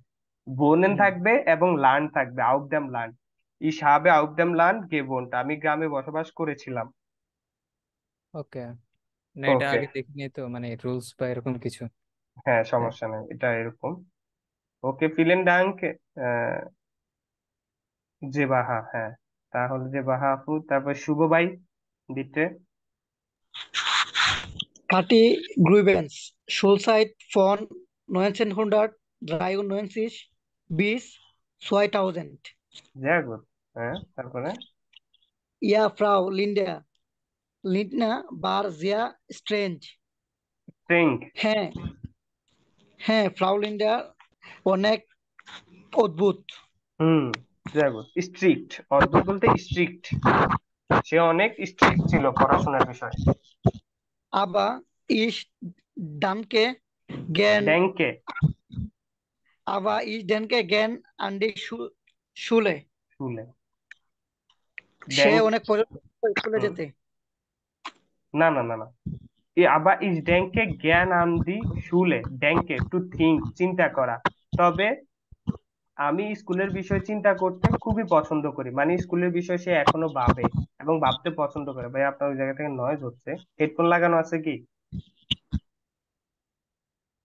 বোনেন থাকবে এবং ল্যান্ড থাকবে, আউট দেম ল্যান্ড। ইস habe auf dem Land gewohnt, আমি গ্রামে বসবাস করেছিলাম। ওকে, না এটা ওকে, আগে দেখিনি তো, মানে রুলস বা এরকম কিছু। হ্যাঁ হ্যাঁ। সমস্যা নেই, এটা এরকম। ওকে ফিলেন ডাঙ্ক জেবাহা, হ্যাঁ তাহলে জেবাহা আপু, তারপর শুভ ভাই দিতে। Kati Gruevens, Schulzeit von 1993 bis 2000. Very good. হ্যাঁ তারপরে Ja, Frau Lindner war sehr strange. ট্রিঙ্ক। হ্যাঁ হ্যাঁ, ফ্রাউ লিন্ডার অনেক অদ্ভুত। Very good. স্ট্রিক্ট, অদ্ভুত বলতে স্ট্রিক্ট, সে অনেক স্ট্রিক্ট ছিল পড়াশোনার বিষয়ে। Aber ich danke gern, ড্যাংকে। aber ich denke gern an die Schule. শুলে। সে ড্যাংক। অনেক পছন্দ করতো স্কুলে হুম, যেতে। না না না না, আবার ইস ড্যাংকে জ্ঞান আন দি শুলে, ড্যাংকে টু থিঙ্ক, চিন্তা করা। তবে আমি স্কুলের বিষয় চিন্তা করতে খুবই পছন্দ করি, মানে স্কুলের বিষয় সে এখনো ভাবে এবং ভাবতে পছন্দ করে। ভাই আপনার ওই জায়গা থেকে নয়েজ হচ্ছে, হেডফোন লাগানো আছে কি?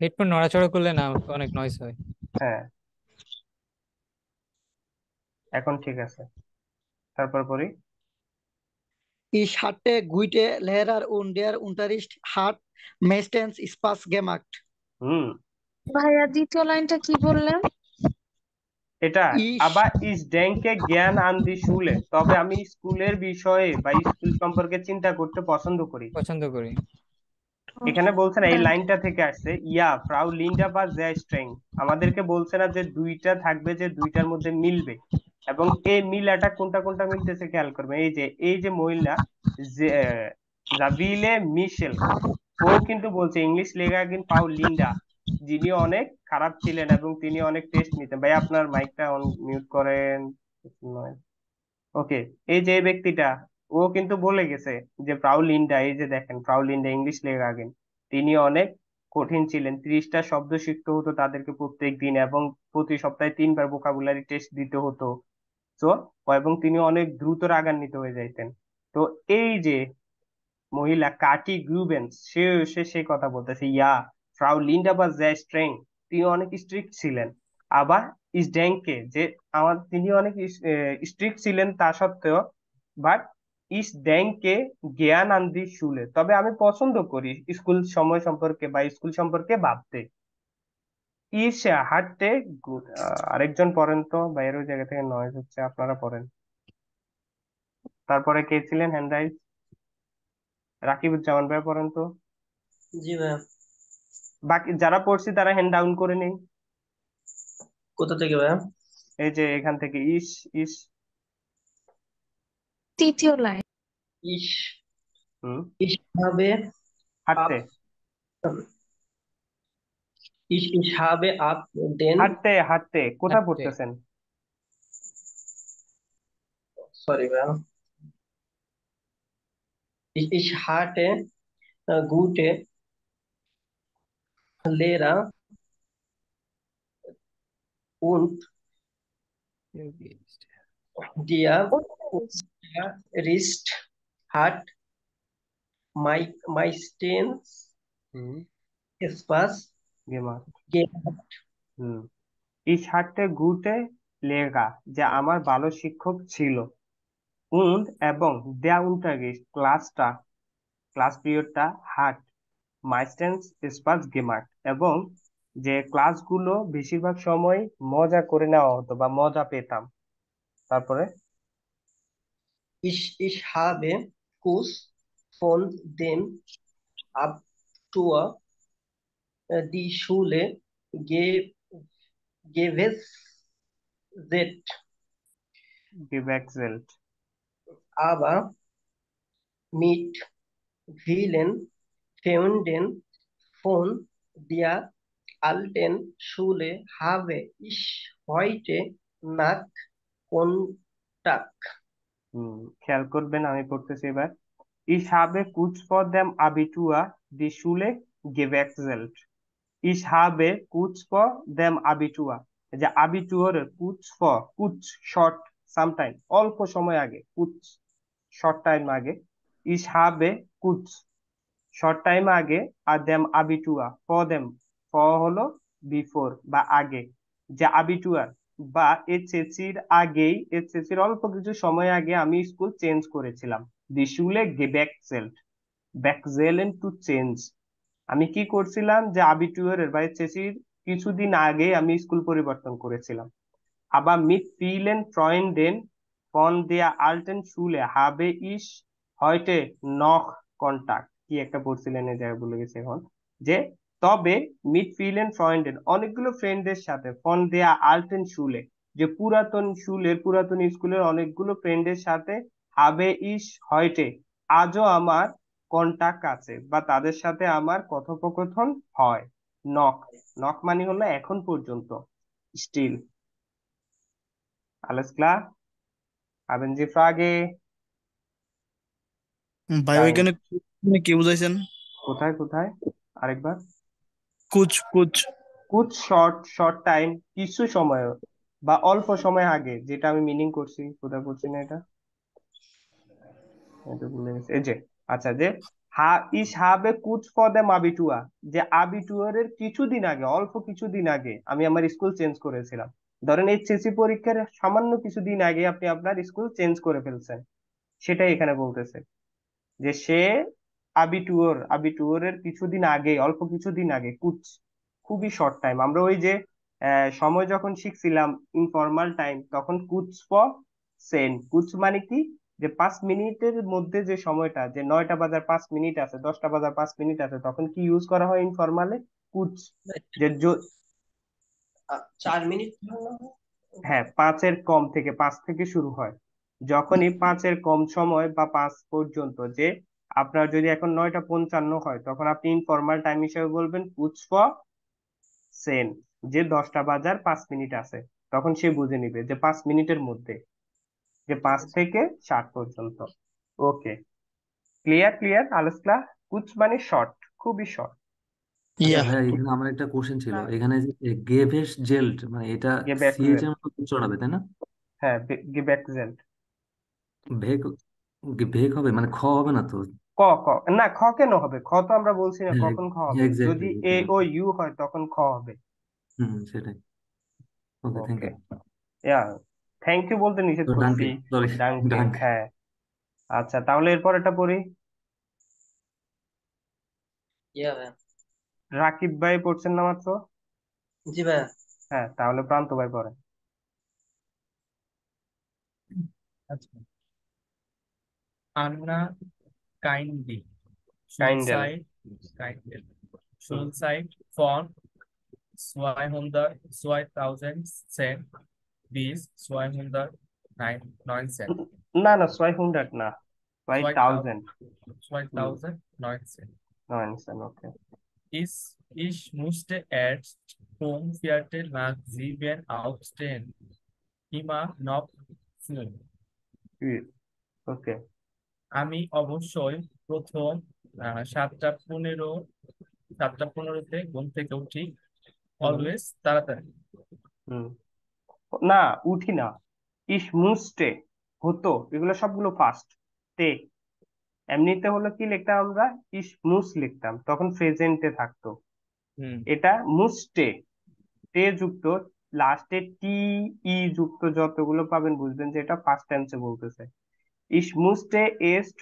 হেডফোন নড়াচড়া করলে না অনেক নয়েজ হয়। হ্যাঁ এখন ঠিক আছে, তারপর পড়ি। Ich hatte gute Lehrer und der Unterricht hat meistens Spaß gemacht. হুম ভাইয়া দ্বিতীয় লাইনটা কি বললেন? এটা Ich আবার ইস ড্যাংকে জ্ঞান আন দি শুলে, তবে আমি স্কুলের বিষয়ে বা স্কুল সম্পর্কে চিন্তা করতে পছন্দ করি। পছন্দ করি। এখানে বলছে না, এই লাইনটা থেকে আসছে, ইয়া ফ্রাউ লিন্ডা বা জে স্ট্রেং, আমাদেরকে বলছে না যে দুইটা থাকবে, যে দুইটার মধ্যে মিলবে, এবং এই মিলাটা কোনটা কোনটা মিলতেছে খেয়াল করবে। এই যে মহিলা যে জাভিলে মিশেল, ও কিন্তু বলছে ইংলিশ লেখা কিন্তু পাউ লিন্ডা, যিনি অনেক খারাপ ছিলেন এবং তিনি অনেক টেস্ট নিতেন। ভাই আপনার মাইকটা অন মিউট করেন। ওকে, এই যে এই ব্যক্তিটা, ও কিন্তু বলে গেছে যে ফ্রাউ লিন্ডা, এই যে দেখেন ফ্রাউ লিন্ডা ইংলিশ লেখা আগে, তিনি অনেক কঠিন ছিলেন। 30টা শব্দ শিখতে হতো তাদেরকে প্রত্যেক দিন, এবং প্রতি সপ্তাহে 3বার ভোকাবুলারি টেস্ট দিতে হতো। তো এবং তিনি অনেক দ্রুত রাগান্বিত হয়ে যাইতেন। তো এই যে মহিলা কাটি গ্রুবেন্স, সে সে সেই কথা বলতেছে, ইয়া ফ্রাউ লিন্ডা বা জে স্ট্রেং, তিনি অনেক স্ট্রিক্ট ছিলেন। আবার ইসডেঙ্কে, যে আমার তিনি অনেক স্ট্রিক্ট ছিলেন তা সত্ত্বেও, বাট ইসডেঙ্কে জ্ঞান আন্দি শুলে, তবে আমি পছন্দ করি স্কুল সময় সম্পর্কে বা স্কুল সম্পর্কে ভাবতে। ইস হাঁটতে আরেকজন পড়েন তো, বাইরের জায়গা থেকে নয়েজ হচ্ছে, আপনারা পড়েন। তারপরে কে ছিলেন হ্যান্ড রাইজ? রাকিবুজ্জামান ভাই পড়েন তো। জি ভাইয়া। বাকি যারা পড়ছি তারা হ্যান্ড ডাউন করে নেই। কোথা থেকে ভাইয়া? এই যে এখান থেকে ইস ইস। তৃতীয় লাইন। ইস হুম, ইস habe হাঁটতে ab ich habe ab den হাঁটতে হাঁটতে কোথায় হাঁটতে পড়তেছেন? sorry ভাইয়া ich hatte gute Lehrer und der Unterricht hat meistens হুম, Spaß গেমার। gemacht. হুম, ইস হাঁটতে গুটে লেগা, যে আমার ভালো শিক্ষক ছিল। উন্ড এবং দেয়া unterricht ক্লাসটা, ক্লাস পিরিয়ডটা, হাট মাইস্টেন্স স্পাস গেমার্ট, এবং যে ক্লাসগুলো বেশিরভাগ সময় মজা করে নেওয়া হতো বা মজা পেতাম। তারপরে Ich habe Kurs von dem Abtur die Schule gewechselt, gewechselt, aber mit vielen Freunden von der alten Schule habe ich heute noch Kontakt. খেয়াল করবেন, আমি পড়তেছি এবার। Ich habe kurz vor dem Abitur die Schule gewechselt. Ich habe kurz vor dem Abitur, যে আবিটুয়ার kurz vor, kurz short, sometime অল্প সময় আগে, kurz short time আগে, ich habe kurz short time আগে, আর dem Abitur for dem, for হলো before বা আগে, যে আবিটুয়ার বা এইচএসসির আগেই, এইচএসসির অল্প কিছু সময় আগে আমি স্কুল চেঞ্জ করেছিলাম। দি শুলে গেব্যাকসেল্ট, ব্যাকজেলেন টু চেঞ্জ, আমি কি করছিলাম, যে আবিটুয়ারের বা এইচএসসির কিছুদিন আগে আমি স্কুল পরিবর্তন করেছিলাম। আবার মিট ফিলেন ফ্রয়েন্ডেন ফন দেয়া আল্টেন শুলে হাবে ইস হয়টে নখ কন্টাক্ট, কি একটা পড়ছিলেন এই জায়গায় ভুলে গেছি এখন, যে তবে মিট ফিলেন ফ্রয়েন্ডেন অনেকগুলো ফ্রেন্ডের সাথে, ফন দেয়া আল্টেন শুলে, যে পুরাতন শুলের, পুরাতন স্কুলের অনেকগুলো ফ্রেন্ডের সাথে, হাবে ইস হয়টে আজও আমার কন্টাক্ট আছে বা তাদের সাথে আমার কথোপকথন হয়। নক, নক মানে হলো এখন পর্যন্ত, still. Alles klar? Haben Sie Frage? ভাই Nein. ওইখানে কি বুঝাইছেন? কোথায় কোথায় আরেকবার? কুচ কুচ কুছ শর্ট, শর্ট টাইম, কিছু সময় বা অল্প সময় আগে, যেটা আমি মিনিং করছি, কোথায় করছি না এটা, এটা ভুলে গেছি। এই যে, আচ্ছা, যে ইস হাবে কুছ ফর দ্য আবিটুয়া, যে আবিটুয়ারের কিছুদিন আগে, অল্প কিছুদিন আগে আমি আমার স্কুল চেঞ্জ করেছিলাম। ধরেন এইচএসসি পরীক্ষার সামান্য কিছুদিন আগে আপনি আপনার স্কুল চেঞ্জ করে ফেলছেন, সেটাই এখানে বলতেছে, যে সে আবিটুয়ারের কিছুদিন আগে, অল্প কিছুদিন আগে, কুছ খুবই শর্ট টাইম। আমরা ওই যে সময় যখন শিখছিলাম ইনফর্মাল টাইম, তখন কুছ ফর সেন, কুছ মানে কি, যে 5 মিনিটের মধ্যে যে সময়টা, যে 9টা বাজার 5 মিনিট আছে, 10টা বাজার 5 মিনিট আছে, তখন কি ইউজ করা হয় ইনফর্মালে? কুছ, যে 4 মিনিট। হ্যাঁ, 5-এর কম থেকে, 5 থেকে শুরু হয়। যখনই 5-এর কম সময় বা 5 পর্যন্ত, যে আপনার যদি এখন 9টা 55 হয়, তখন আপনি ইনফর্মাল টাইম হিসেবে বলবেন কুছ ফর সেন, যে 10টা বাজার 5 মিনিট আছে, তখন সে বুঝে নিবে যে 5 মিনিটের মধ্যে। যে 5 থেকে 7 পর্যন্ত। ওকে, ক্লিয়ার ক্লিয়ার, আলাস ক্লাস। কুচ মানে শর্ট, খুবই শর্ট। আচ্ছা ভাইয়া, এখানে আমার একটা কোশ্চেন ছিল। এখানে যে গেভেস জেল্ট, মানে এটা সিএইচ এর গেবেকজেল্ট, মতো উচ্চারণ হবে তাই না? হ্যাঁ গেবেকজেল্ট। ভেক, ভেক হবে মানে খ হবে না তো? ক ক না, খ কেন হবে? খ তো আমরা বলছি না, হ্যাঁ, কখন খ হবে? এক্স্যাক্টলি যদি এ এটাই আর ও কি। ইউ হয় তখন খ হবে। সেটাই। Okay, thank okay, you. Yeah, thank you বলতে নিষেধ তো করছি। ডাঙ্কে, সরি, ডাঙ্কে, ডাঙ্ক। হ্যাঁ। আচ্ছা, তাহলে এরপর এটা পড়ি। ভাইয়া। রাকিব ভাই পড়ছেন না মাত্র? জি ভাইয়া। হ্যাঁ, তাহলে প্রান্ত ভাই পড়ে। আচ্ছা, Anna kindly কাইন্ডেল, Schulzeit von 2019 bis 2019. না না, 600 না, 2000, 2019. 19, ওকে। Ich musste erst Viertel nach 7 aufstehen. Immer noch früh. ওকে, আমি অবশ্যই প্রথম 7:15 ঘুম থেকে উঠি, অলওয়েজ তাড়াতাড়ি। হুম, না উঠি না, ইস মুস্টে হতো, এগুলো সবগুলো ফার্স্ট। তে এমনিতে হলো কি লিখতাম আমরা? ইস মুস লিখতাম, তখন প্রেজেন্টে থাকতো। এটা মুস্টে, তে যুক্ত, লাস্টে টি ই যুক্ত যতগুলো পাবেন বুঝবেন যে এটা ফার্স্ট টেন্সে বলতেছে। Ich musste erst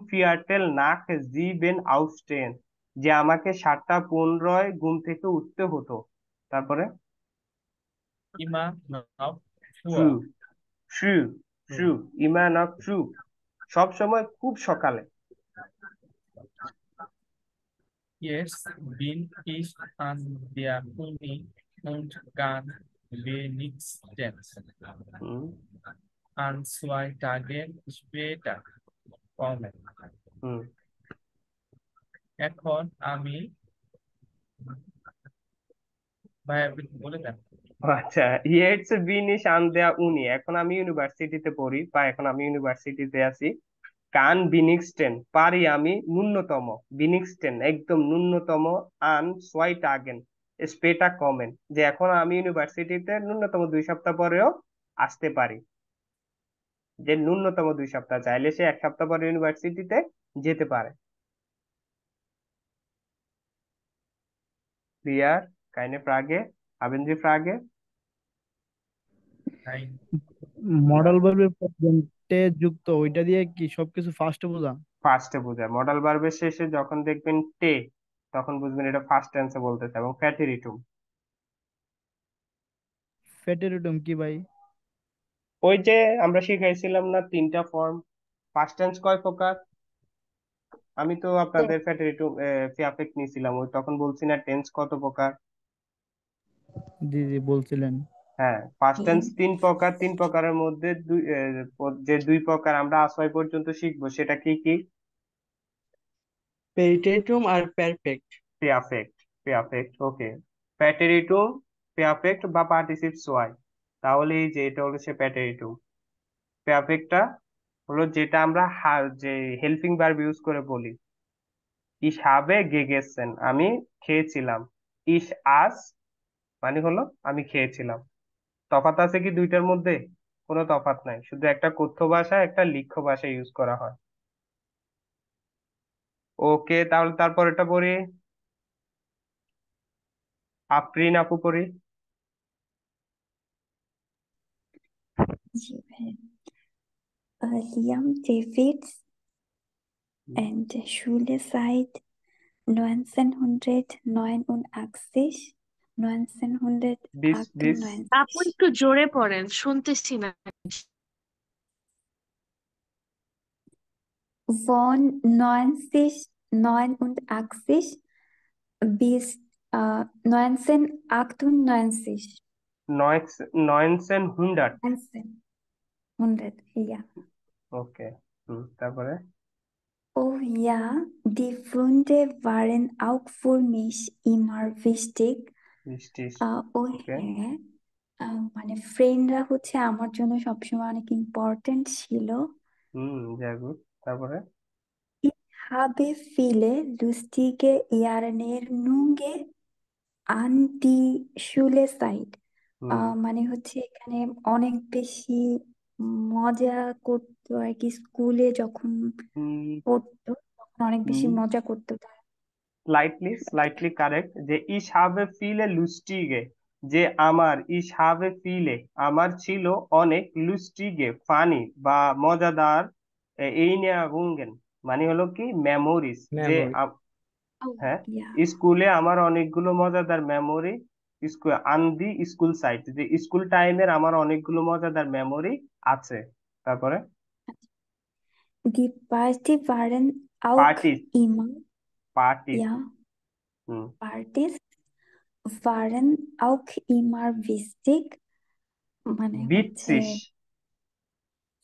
Viertel nach 7 aufstehen, যে আমাকে 7:15 ঘুম থেকে উঠতে হতো। তারপরে Immer noch true, früher. True, true, ইমা নট ট্রু, সব সময় খুব সকালে। Jetzt bin ich an der Uni und kann wenigstens an 2 Tagen später kommen. এখন আমি, ভাই আপনি বলে দেন। আচ্ছা, ইয়েটস বিনিশ আন দেয়া উনি, এখন আমি ইউনিভার্সিটিতে পড়ি বা এখন আমি ইউনিভার্সিটিতে আছি। কান বিনিক্সটেন, পারি আমি ন্যূনতম, বিনিক্সটেন একদম ন্যূনতম, আন সোয়াইট আগেন স্পেটা কমেন, যে এখন আমি ইউনিভার্সিটিতে ন্যূনতম 2 সপ্তাহ পরেও আসতে পারি। যে ন্যূনতম 2 সপ্তাহ, চাইলে সে 1 সপ্তাহ পরে ইউনিভার্সিটিতে যেতে পারে। ক্লিয়ার? কাইনে ফ্রাগে, haben Sie Frage? মডেল ভার্বের প্রেজেন্টে যুক্ত ওইটা দিয়ে কি সবকিছু ফার্স্টে বোঝা? ফার্স্টে বোঝায়। মডেল ভার্বের শেষে যখন দেখবেন টে, তখন বুঝবেন এটা ফার্স্ট টেন্সে বলতেছে। এবং ফ্যাটিরিটুম, ফেটেরিটম কি ভাই? ওই যে আমরা শিখাইছিলাম না 3টা ফর্ম। ফার্স্ট টেন্স কয় প্রকার? আমি তো আপনাদের ফ্যাটিরিটুম পারফেক্ট নিয়েছিলাম, ওই তখন বলছি না টেন্স কত প্রকার? জি জি বলছিলেন। হ্যাঁ, ফার্স্ট টেন্স 3 প্রকার। 3 প্রকারের মধ্যে যে 2 প্রকার আমরা আজ 6 পর্যন্ত শিখবো, সেটা কি কি? পেরিটেট্রুম আর পারফেক্ট। পারফেক্ট, পারফেক্ট, ওকে। প্যাটেরিটুম, পারফেক্ট বা পার্টিসিপ সোয়াই। তাহলে এই যে এটা হলো সে প্যাটেরিটুম। পারফেক্টটা হলো যেটা আমরা যে হেল্পিং ভার্ব ইউজ করে বলি। ইস হাবে গেগেসেন, আমি খেয়েছিলাম। ইস আস মানে হলো আমি খেয়েছিলাম। তফাৎ আছে কি দুইটার মধ্যে? কোনো তফাৎ নাই, শুধু একটা কথ্য ভাষা একটা লিখ্য ভাষা ইউজ করা হয়। ওকে, তাহলে তারপর এটা পড়ি, আফরিন আপু পড়ি। জি ভাই। Liam Davids and Schule seit 1989, 1998. আপু একটু জোরে পড়েন, শুনতেছি না। Von 1989 bis 1998. 1900, 1900, ja. ওকে। তারপরে Oh ja, die Funde waren auch für mich immer wichtig. Wichtig, Oh okay. Herr, মানে ফ্রেন্ডরা হচ্ছে আমার জন্য সবসময় অনেক ইম্পর্টেন্ট ছিল। sehr gut. তারপরে Ich habe viele lustige Erinnerungen an die Schulzeit. হুম মানে হচ্ছে এখানে অনেক বেশি মজা করতো আর কি, স্কুলে যখন হুম পড়তো তখন অনেক বেশি হুম মজা করতো তারা। স্লাইটলি কারেক্ট যে ich habe viele lustige, যে আমার ich habe viele আমার ছিল অনেক lustige ফানি বা মজাদার Erinnerungen মানে হলো কি মেমোরিজ, যে মেমোরি। Oh, হ্যাঁ yeah. স্কুলে আমার অনেকগুলো মজাদার মেমোরি, স্কুল আন দি স্কুল সাইট, যে স্কুল টাইমের আমার অনেকগুলো মজাদার মেমোরি আছে। তারপরে Die Party waren auch parties immer, parties ja, হুম Partys waren auch immer wichtig, মানে হচ্ছে বিটসিস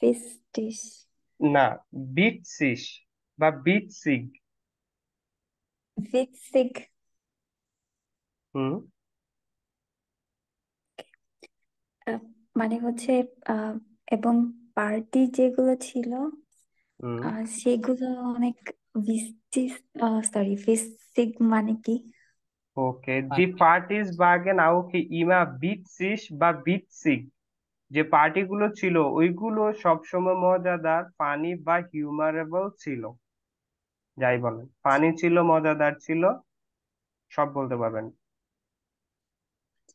wichtig, না বিটসিস বা বিটসিগ witzig, হুম আহ, মানে হচ্ছে আহ, এবং পার্টি যেগুলো ছিল হুম সেগুলো অনেক wichtig, witzig মানে কি? ওকে দি পার্টিস বাগেন আউকে ইমা বিটসিস বা বিটসিগ, যে পার্টিগুলো ছিল ওইগুলো সবসময় মজাদার ফানি বা হিউমারেবল ছিল। যাই বলেন ফানি ছিল মজাদার ছিল সব বলতে পারবেন।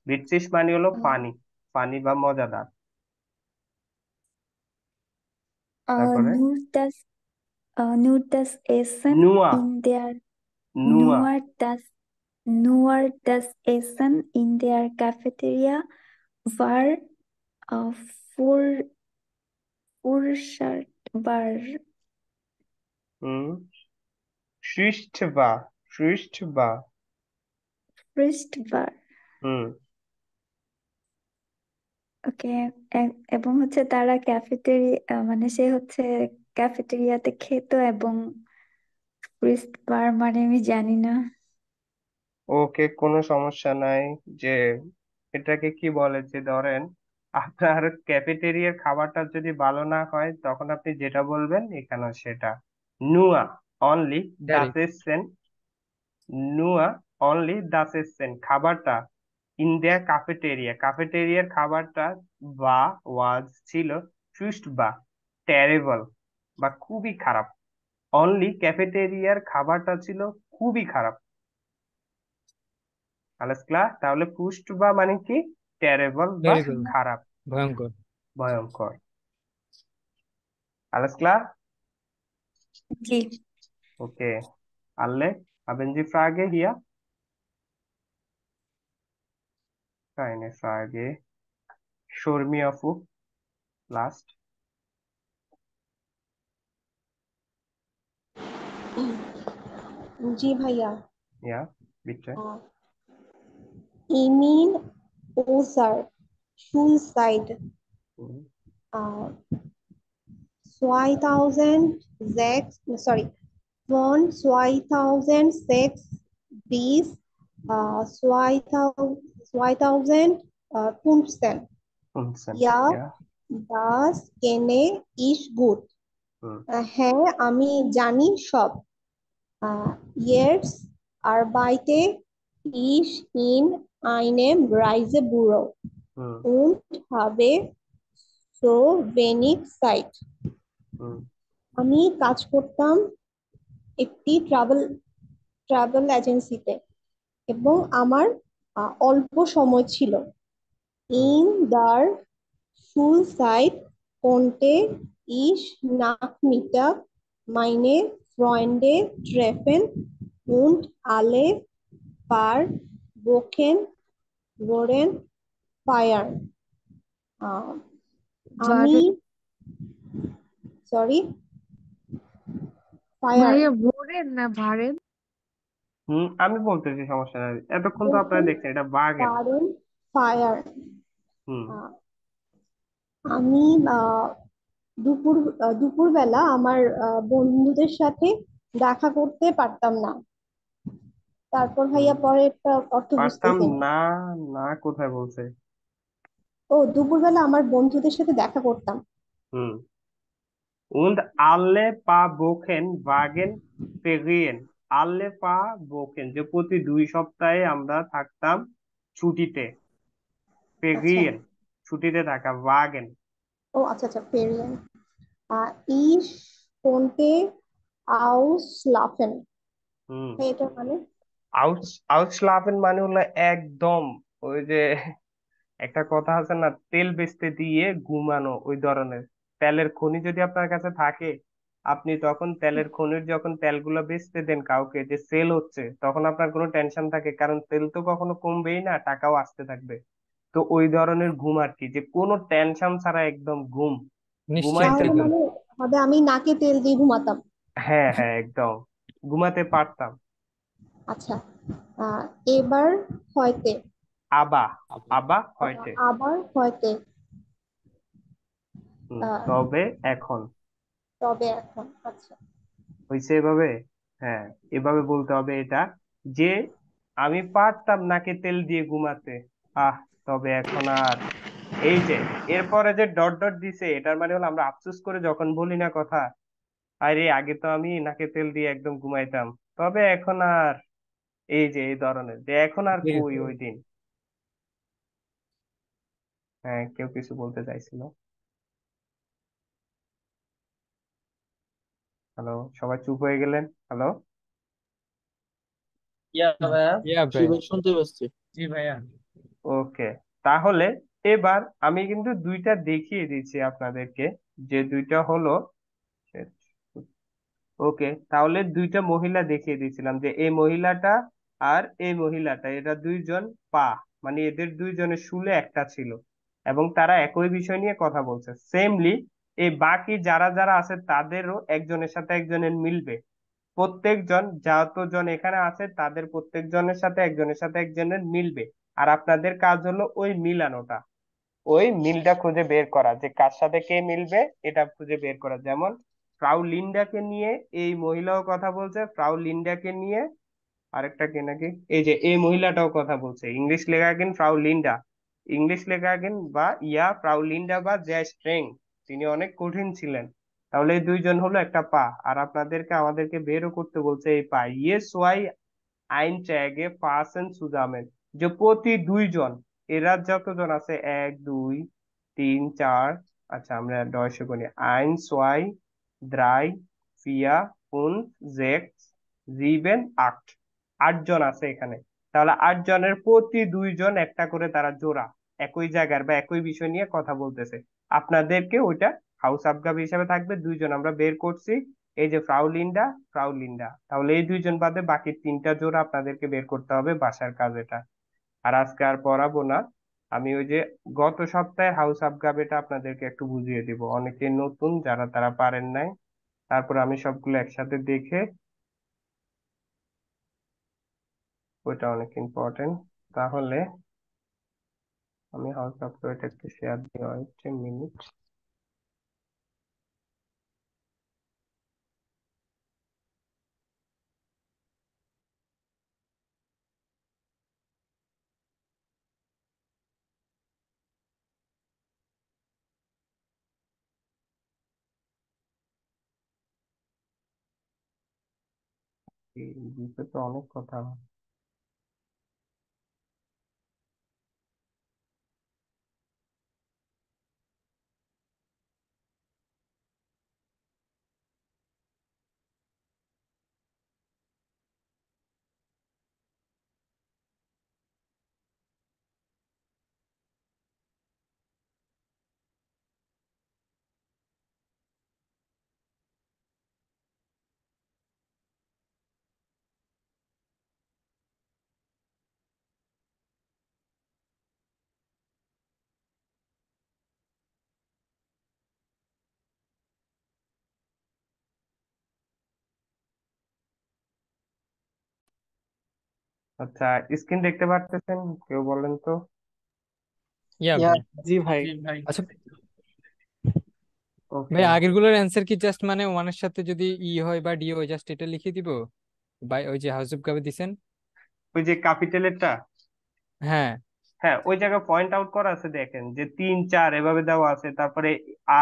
বিটসিস মানে হলো ফানি, ফানি বা মজাদার। তারপরে Nur nur das Essen নুয়া in der নুয়া nur das nur das Essen in der Cafeteria war äh, fur- furchtbar. Hmm সৃষ্টবা সৃষ্টবা Furchtbar. হুম ওকে, এবং হচ্ছে তারা ক্যাফেটেরিয়া মানে সে হচ্ছে ক্যাফেটেরিয়াতে খেত, এবং ফ্রিস্টবার মানে আমি জানি না। ওকে কোনো সমস্যা নাই। যে এটাকে কি বলে, যে ধরেন আপনার ক্যাফেটেরিয়ার খাবারটা যদি ভালো না হয় তখন আপনি যেটা বলবেন এখানে সেটা নুয়া অনলি ডারি। দাস এসেন, নুয়া অনলি দাস এসেন খাবারটা ইন দেয়ার ক্যাফেটেরিয়া, ক্যাফেটেরিয়ার খাবারটা বা ওয়াজ ছিল সুস্ট বা টেরেবল বা খুবই খারাপ। অনলি ক্যাফেটেরিয়ার খাবারটা ছিল খুবই খারাপ। আলাস ক্লাস, তাহলে পুষ্ট বা মানে কি টেরেবল বা টেরিবল, খারাপ ভয়ঙ্কর। ভয়ঙ্কর। Alles klar? জি। Okay. Alle, haben Sie Frage hier? Keine Frage. Shurmi Afu, last. জি ভাইয়া। Ja, bitte. ইমিন ওসার Schulzeit Mhm. 2006, sorry, von 2006 bis 2015. 15. Ja, Ja. das kenne ich gut. Mhm. হ্যাঁ আমি জানি সব। Jetzt arbeite ich in einem Reisebüro Mhm. und habe so wenig Zeit. Mhm. আমি কাজ করতাম একটি ট্রাভেল এজেন্সিতে এবং আমার অল্প সময় ছিল। In der Schulzeit konnte ich Nachmittag meine Freunde treffen und alle paar Wochen wurden feiern. আমি সরি ফায়ার ভাইয়া ভোরেন না ভারেন? আমি বলতেছি সমস্যা নাই, এতক্ষণ তো আপনারা দেখছেন এটা বাগেন। ফায়ার। হুম আমি দুপুরবেলা আমার বন্ধুদের সাথে দেখা করতে পারতাম না। তারপর ভাইয়া পরে একটা অর্থ পারতাম বুঝতেছি না। না, না কোথায় বলছে? ও দুপুরবেলা আমার বন্ধুদের সাথে দেখা করতাম। হুম। Und alle paar Wochen wagen Ferien. Alle paar Wochen, যে প্রতি 2 সপ্তাহে আমরা থাকতাম ছুটিতে। আচ্ছা। Ferien, ছুটিতে থাকা, wagen। ও আচ্ছা আচ্ছা, ফেরিয়ান। ich konnte auslaufen, হুম। এটা মানে? Ausschlafen মানে হলো একদম, ওই যে একটা কথা আছে না, তেল বেচতে দিয়ে ঘুমানো, ওই ধরনের। তেলের খনি যদি আপনার কাছে থাকে, আপনি তখন তেলের খনির যখন তেলগুলো বেচতে দেন কাউকে, যে সেল হচ্ছে, তখন আপনার কোনো টেনশন থাকে, কারণ তেল তো কখনো কমবেই না, টাকাও আসতে থাকবে। তো ওই ধরনের ঘুম আর কি, যে কোনো টেনশন ছাড়া একদম ঘুম, ঘুমাইতে। নিশ্চিন্তে তাহলে ঘুম। মানে হবে আমি নাকে তেল দিয়ে ঘুমাতাম। হ্যাঁ হ্যাঁ, একদম ঘুমাতে পারতাম। আচ্ছা। আহ এবার হয়তে। আবা, আবা হয়তে। আবার হয়তে। আহ তবে এখন। তবে এখন। আচ্ছা। হয়েছে এভাবে। হ্যাঁ, এভাবে বলতে হবে এটা, যে আমি পারতাম নাকে তেল দিয়ে ঘুমাতে, আহ তবে এখন আর। এই যে এরপরে যে ডট ডট দিছে, এটার মানে হলো আমরা আফসোস করে যখন বলি না কথা, আরে আগে তো আমি নাকে তেল দিয়ে একদম ঘুমাইতাম, তবে এখন আর। এই যে এই ধরনের, যে এখন আর কই ওই দিন। হ্যাঁ, কেউ কিছু বলতে চাইছিল। হ্যালো, সবাই চুপ হয়ে গেলেন। হ্যালো। ইয়া ভাইয়া। ইয়া জি ভাই। ভাই, শুনতে পাচ্ছি। জি ভাইয়া। ওকে, তাহলে এবার আমি কিন্তু দুইটা দেখিয়ে দিচ্ছি আপনাদেরকে, যে দুইটা হলো। ওকে, তাহলে দুইটা মহিলা দেখিয়ে দিয়েছিলাম, যে এই মহিলাটা আর এই মহিলাটা, এরা দুইজন পা, মানে এদের দুইজনের শুলে একটা ছিল, এবং তারা একই বিষয় নিয়ে কথা বলছে। সেমলি এই বাকি যারা যারা আছে তাদেরও একজনের সাথে একজনের মিলবে। প্রত্যেকজন যতজন এখানে আছে তাদের প্রত্যেকজনের সাথে একজনের সাথে একজনের মিলবে। আর আপনাদের কাজ হলো ওই মিলানোটা, ওই মিলটা খুঁজে বের করা, যে কার সাথে কে মিলবে এটা খুঁজে বের করা। যেমন ফ্রাউ লিন্ডাকে নিয়ে এই মহিলাও কথা বলছে, ফ্রাউ লিন্ডাকে নিয়ে আরেকটা কে নাকি, এই যে এই মহিলাটাও কথা বলছে। ইংলিশ লেখা আগে ফ্রাউ লিন্ডা, ইংলিশ লেখা আগে বা ইয়া ফ্রাউ লিন্ডা বা জ্যা স্ট্রেং, তিনি অনেক কঠিন ছিলেন। তাহলে এই দুইজন হলো একটা পা, আর আপনাদেরকে আমাদেরকে বেরও করতে বলছে এই পা। ইয়েস ওয়াই আইনট্রাগে পার্সন সুজামেন, যে প্রতি 2 জন, এরা যতজন আছে 1 2 3 4, আচ্ছা আমরা ডয়সে করি, আইন সোয়াই দ্রাই ফিয়া ফুন জেক্স জিবেন আট, 8 জন আছে এখানে। তাহলে 8 জনের প্রতি 2 জন একটা করে তারা জোড়া, একই জায়গার বা একই বিষয় নিয়ে কথা বলতেছে। আপনাদেরকে ওইটা হাউস আবগাবি হিসাবে থাকবে 2 জন, আমরা বের করছি। এই যে ফ্রাউ লিন্ডা, ফ্রাউ লিন্ডা, তাহলে এই 2 জন বাদে বাকি 3টা জোড়া আপনাদেরকে বের করতে হবে, বাসার কাজ এটা। আর আজকে আর পড়াবো না, আমি ওই যে গত সপ্তাহে হাউস আবগাবেটা আপনাদেরকে একটু বুঝিয়ে দিব, অনেকে নতুন যারা তারা পারেন নাই। তারপর আমি সবগুলো একসাথে দেখে, ওইটা অনেক ইম্পর্টেন্ট। তাহলে আমি হাউস আবগাবেটা একটু শেয়ার দিই, 1 মিনিট। এই গ্রুপে তো অনেক কথা। আচ্ছা, স্ক্রিন দেখতে পারতেছেন? কেউ বলেন তো। ইয়া ইয়া। ভাই। জি ভাই। জি ভাই। আচ্ছা ওকে, ভাই, আগের গুলোর অ্যান্সার কি জাস্ট মানে ওয়ানের সাথে যদি ই হয় বা ডি হয় জাস্ট এটা লিখে দিব? ভাই ওই যে হাউস অফ কাবে দিছেন। ওই যে ক্যাপিটালেরটা। হ্যাঁ। হ্যাঁ, ওই জায়গায় পয়েন্ট আউট করা আছে, দেখেন যে 3 4 এভাবে দেওয়া আছে, তারপরে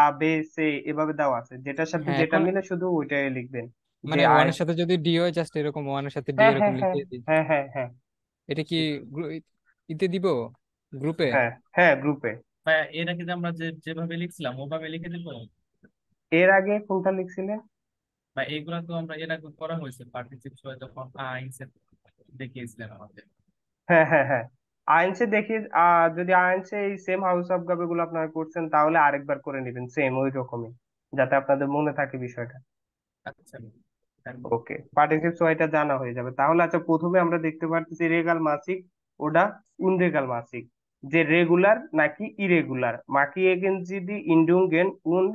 A B C এভাবে দেওয়া আছে, যেটার সাথে হ্যাঁ যেটা এখন মিলে শুধু ওইটাই লিখবেন। যে মানে আই ওয়ানের সাথে যদি ডি হয় জাস্ট এরকম ওয়ানের সাথে ডি হ্যাঁ এরকম হ্যাঁ হ্যাঁ লিখে দিই। হ্যাঁ হ্যাঁ হ্যাঁ এটা কি ইতে দিব গ্রুপে? হ্যাঁ হ্যাঁ গ্রুপে। বা এর আগে যে আমরা যেভাবে লিখছিলাম ওভাবে লিখে দিব, এর আগে কোনটা লিখছিলেন? বা এইগুলা তো আমরা এর আগে করা হয়েছে পার্টিসিপেট হয়ে যখন আইনসে দেখিয়েছিলেন আমাদের। হ্যাঁ হ্যাঁ হ্যাঁ, আইনসে দেখি, যদি আইনসে এই সেম হাউস অফ গাবে গুলো আপনারা করছেন, তাহলে আরেকবার করে নেবেন সেম ওই রকমই, যাতে আপনাদের মনে থাকে বিষয়টা। আচ্ছা, ওকে, পার্টিসিপেট ওইটা জানা হয়ে যাবে তাহলে। আচ্ছা, প্রথমে আমরা দেখতে পাচ্ছি রেগাল মাসিক, ওটা উনরেগাল মাসিক, যে রেগুলার নাকি ইরেগুলার। মাকি এগেন যদি ইন্ডুঙ্গেন উন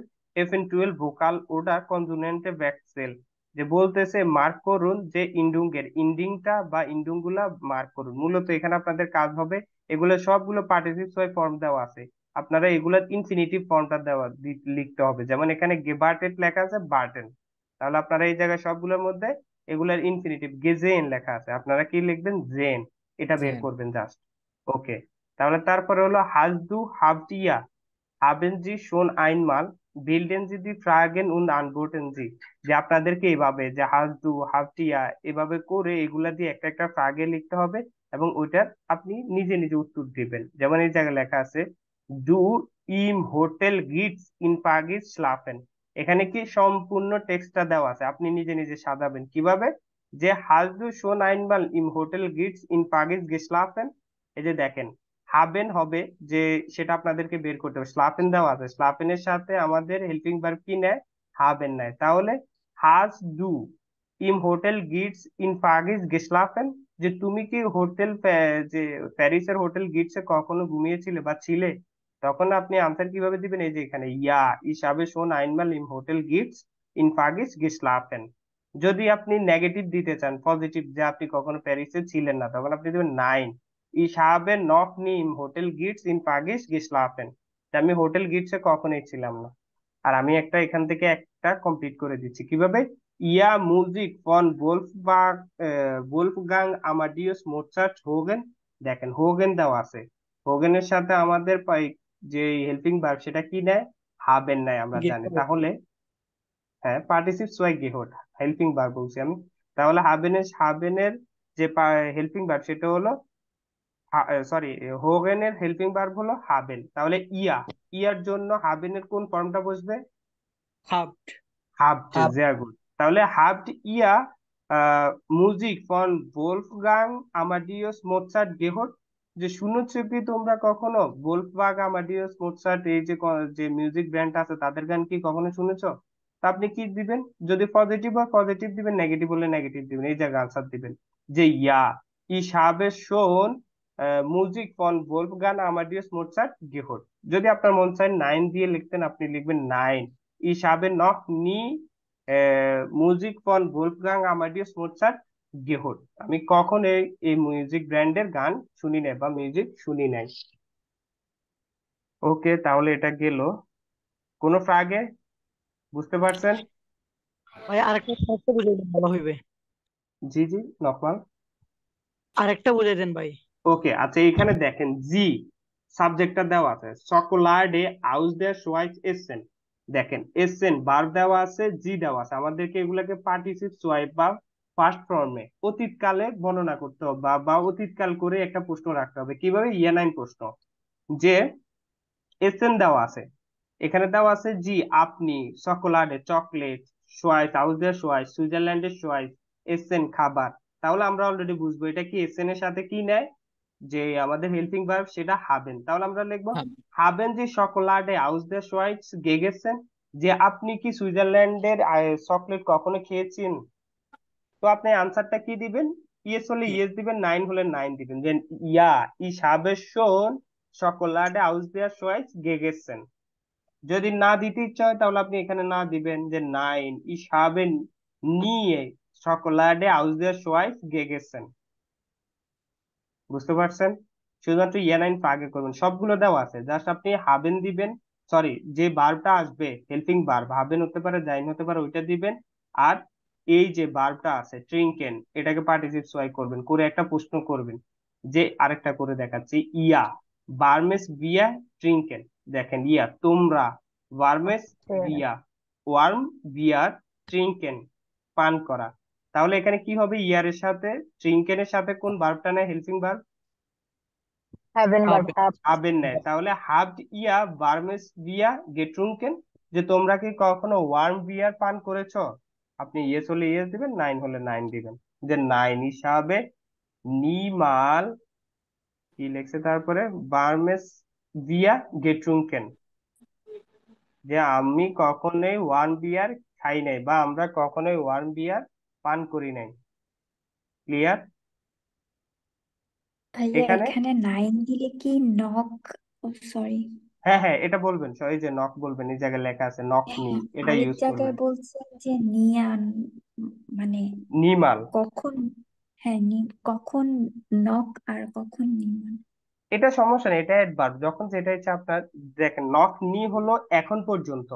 এফেন্টুয়েল ভোকাল ওটা কনসোনেন্টে ভেক্সেল, যে বলতেছে মার্ক করুন যে ইন্ডুঙ্গের ইন্ডিংটা বা ইন্ডুঙ্গুলা মার্ক করুন। মূলত এখানে আপনাদের কাজ হবে, এগুলো সবগুলো পার্টিসিপেট ওয়াই ফর্ম দেওয়া আছে, আপনারা এগুলার ইনফিনিটিভ ফর্মটা দেওয়া লিখতে হবে। যেমন এখানে গেবার্টেড লেখা আছে বার্টেন, তাহলে আপনারা এই জায়গায় সবগুলোর মধ্যে এগুলার ইনফিনিটিভ গেজেন লেখা আছে, আপনারা কি লিখবেন? জেন, এটা বের জেন। করবেন জাস্ট। ওকে, তাহলে তারপরে হলো হাসদু হাবটিয়া haben Sie schon einmal bilden Sie die Fragen und antworten Sie, যে আপনাদেরকে এইভাবে যে হাসদু হাবটিয়া এভাবে করে এগুলা দিয়ে একটা একটা ফ্রাগে লিখতে হবে, এবং ওইটার আপনি নিজে নিজে উত্তর দিবেন। যেমন এই জায়গায় লেখা আছে ডু ইম হোটেল গিটস ইন পাগিস স্লাফেন, এখানে কি সম্পূর্ণ টেক্সটটা দেওয়া আছে, আপনি নিজে নিজে সাজাবেন কিভাবে। যে হাসদু শোন আইনমাল ইম হোটেল গিটস ইন পাগিস গেস্লাফেন, এই যে দেখেন হাবেন হবে, যে সেটা আপনাদেরকে বের করতে হবে। স্লাফেন দেওয়া আছে, স্লাফেনের সাথে আমাদের হেল্পিং ভার্ব কি নেয়? হাবেন নেয়। তাহলে হাজ ডু ইম হোটেল গিটস ইন পাগিস গেস্লাফেন, যে তুমি কি হোটেল যে প্যারিসের হোটেল গিটসে কখনো ঘুমিয়েছিলে বা ছিলে, তখন আপনি আনসার কিভাবে দিবেন? এই যে এখানে ইয়া ইসাবে শোন আইনমাল ইম হোটেল গিটস ইন পাগিস গেস্লাফেন। যদি আপনি নেগেটিভ দিতে চান, পজিটিভ, যে আপনি কখনো প্যারিসে ছিলেন না, তখন আপনি দেবেন nine Ich habe noch nie im Hotel Gitz in Paris geschlafen, আমি হোটেল গিটসে কখনোই ছিলাম না। আর আমি একটা এখান থেকে একটা কমপ্লিট করে দিচ্ছি কিভাবে। ইয়া মিউজিক ফন ভোলফগাং আমাডিউস মোৎসার্ট হোগেন, দেখেন হোগেন দেওয়া আছে, হোগেনের সাথে আমাদের যে হেল্পিং ভার্ব সেটা কি নেয়? হাবেন নেয়, আমরা জানি। তাহলে হ্যাঁ, পার্টিসিপস ওয়াই গেহট, হেল্পিং ভার্ব বলছি আমি। তাহলে হাবেনের যে হেল্পিং ভার্ব সেটা হলো, সরি, হোগেনের হেল্পিং ভার্ব হলো হাবেন। তাহলে ইয়ার জন্য হাবেনের কোন ফর্মটা বসবে? হাফট। হাবট, sehr gut। তাহলে হাবট ইয়া মিউজিক ফন ভোলফগাং আমাডিউস মোৎসার্ট গেহট, যে শুনেছো কি তোমরা কখনো ভোলফগাং আমাডিউস মোৎসার্ট, এই যে যে মিউজিক ব্যান্ড আছে তাদের গান কি কখনো শুনেছো? তা আপনি কি দিবেন? যদি পজিটিভ হয় পজিটিভ দিবেন, নেগেটিভ হলে নেগেটিভ দিবেন, এই জায়গায় আনসার দিবেন যে ইয়া ich habe schon মিউজিক ফন ভোলফগাং আমাডিউস মোৎসার্ট গেহট। যদি আপনার মন চায় 9 দিয়ে লিখতেন, আপনি লিখবেন 9 ich habe noch nie মিউজিক ফন ভোলফগাং আমাডিউস মোৎসার্ট গেহট, আমি কখন এই মিউজিক ব্র্যান্ডের গান শুনি নাই বা মিউজিক শুনি নাই। ওকে, তাহলে এটা গেল। কোন ফ্রাগে বুঝতে পারছেন? ভাই আরেকটা আরেকটা বুঝাই দেন ভালো হইবে। জি জি, নকমাল। আরেকটা বুঝাই দেন ভাই। ওকে, আচ্ছা এখানে দেখেন জি সাবজেক্টটা দেওয়া আছে, সকলার্ডে আউস দেয়ার সোয়াইস এসেন, দেখেন এসেন ভার্ব দেওয়া আছে, জি দেওয়া আছে, আমাদেরকে এগুলাকে পার্টিসিপ সোয়াইপ বা ফার্স্ট ফর্মে অতীতকালে বর্ণনা করতে হবে, বা অতীতকাল করে একটা প্রশ্ন রাখতে হবে। কিভাবে? ইয়া 9 প্রশ্ন, যে এসেন দেওয়া আছে, এখানে দেওয়া আছে জি আপনি, সকলার্ডে চকলেট, সোয়াইস আউস দেয়ার সোয়াইস সুইজারল্যান্ডের সোয়াইস, এসেন খাবার। তাহলে আমরা অলরেডি বুঝবো এটা কি এসেন এর সাথে কি নেয়, যে আমাদের হেল্পিং ভার্ব সেটা হাবেন। তাহলে আমরা লিখবো হাবেন জি সকলার্ডে আউস দ্য সোয়াইস গেগেছেন, যে আপনি কি সুইজারল্যান্ডের চকলেট কখনো খেয়েছেন। তো আপনি আনসারটা কি দিবেন? ইয়েস হলে ইয়েস দিবেন, 9 হলে 9 দিবেন। যে ইয়া ich habe schon সকলার্ডে আউস দ্য সোয়াইস গেগেছেন। যদি না দিতে ইচ্ছা হয় তাহলে আপনি এখানে না দিবেন, যে 9 ich habe nie সকলার্ডে আউস দ্য সোয়াইস গেগেছেন। বুঝতে পারছেন? শুধুমাত্র ইয়া 9 আগে করবেন, সবগুলো দেওয়া আছে, জাস্ট আপনি হাবেন দিবেন, সরি যে ভার্বটা আসবে হেল্পিং ভার্ব, হাবেন হতে পারে জাইন হতে পারে, ওইটা দিবেন। আর এই যে ভার্বটা আছে ট্রিঙ্কেন, এটাকে পার্টিসিপেট ওয়াই করবেন, করে একটা প্রশ্ন করবেন যে আরেকটা করে দেখাচ্ছি, ইয়া বার্মেস বিয়া ট্রিঙ্কেন। দেখেন ইয়া তোমরা, বার্মেস বিয়া ওয়ার্ম বিয়ার ট্রিঙ্কেন পান করা। তাহলে এখানে কি হবে, ইয়ারের সাথে ট্রিঙ্কেনের সাথে কোন ভার্বটা নেয়, helping verb? Haben verb have. হাবেন নেয়। তাহলে হাবড ইয়া বার্মেস বিয়া গেট্রুঙ্কেন, যে তোমরা কি কখনো ওয়ার্ম বিয়ার পান করেছো? আপনি ইয়েস হলে ইয়েস দিবেন, নাইন হলে নাইন দিবেন। যে নাইন হিসাবে নিমাল কি লেখছে তারপরে, বার্মেস বিয়া গেট্রুঙ্কেন, যে আমি কখনোই ওয়ার্ম বিয়ার খাই নাই বা আমরা কখনোই ওয়ার্ম বিয়ার পান করি নাই। ক্লিয়ার? ভাইয়া এখানে এখানে 9 দিলে কি নক, ও সরি, হ্যাঁ হ্যাঁ এটা বলবেন, এই যে নক বলবেন, এই জায়গায় লেখা আছে নক নি, এটা আরেক ইউজ জায়গায় করবেন। বলছেন যে নিয়ান, মানে নিমাল, কখন, হ্যাঁ কখন নক আর কখন নিয়ান। এটা সমস্যা নেই, এটা অ্যাডভার্ব, যখন যেটা ইচ্ছা আপনার। দেখেন নক নি হলো এখন পর্যন্ত,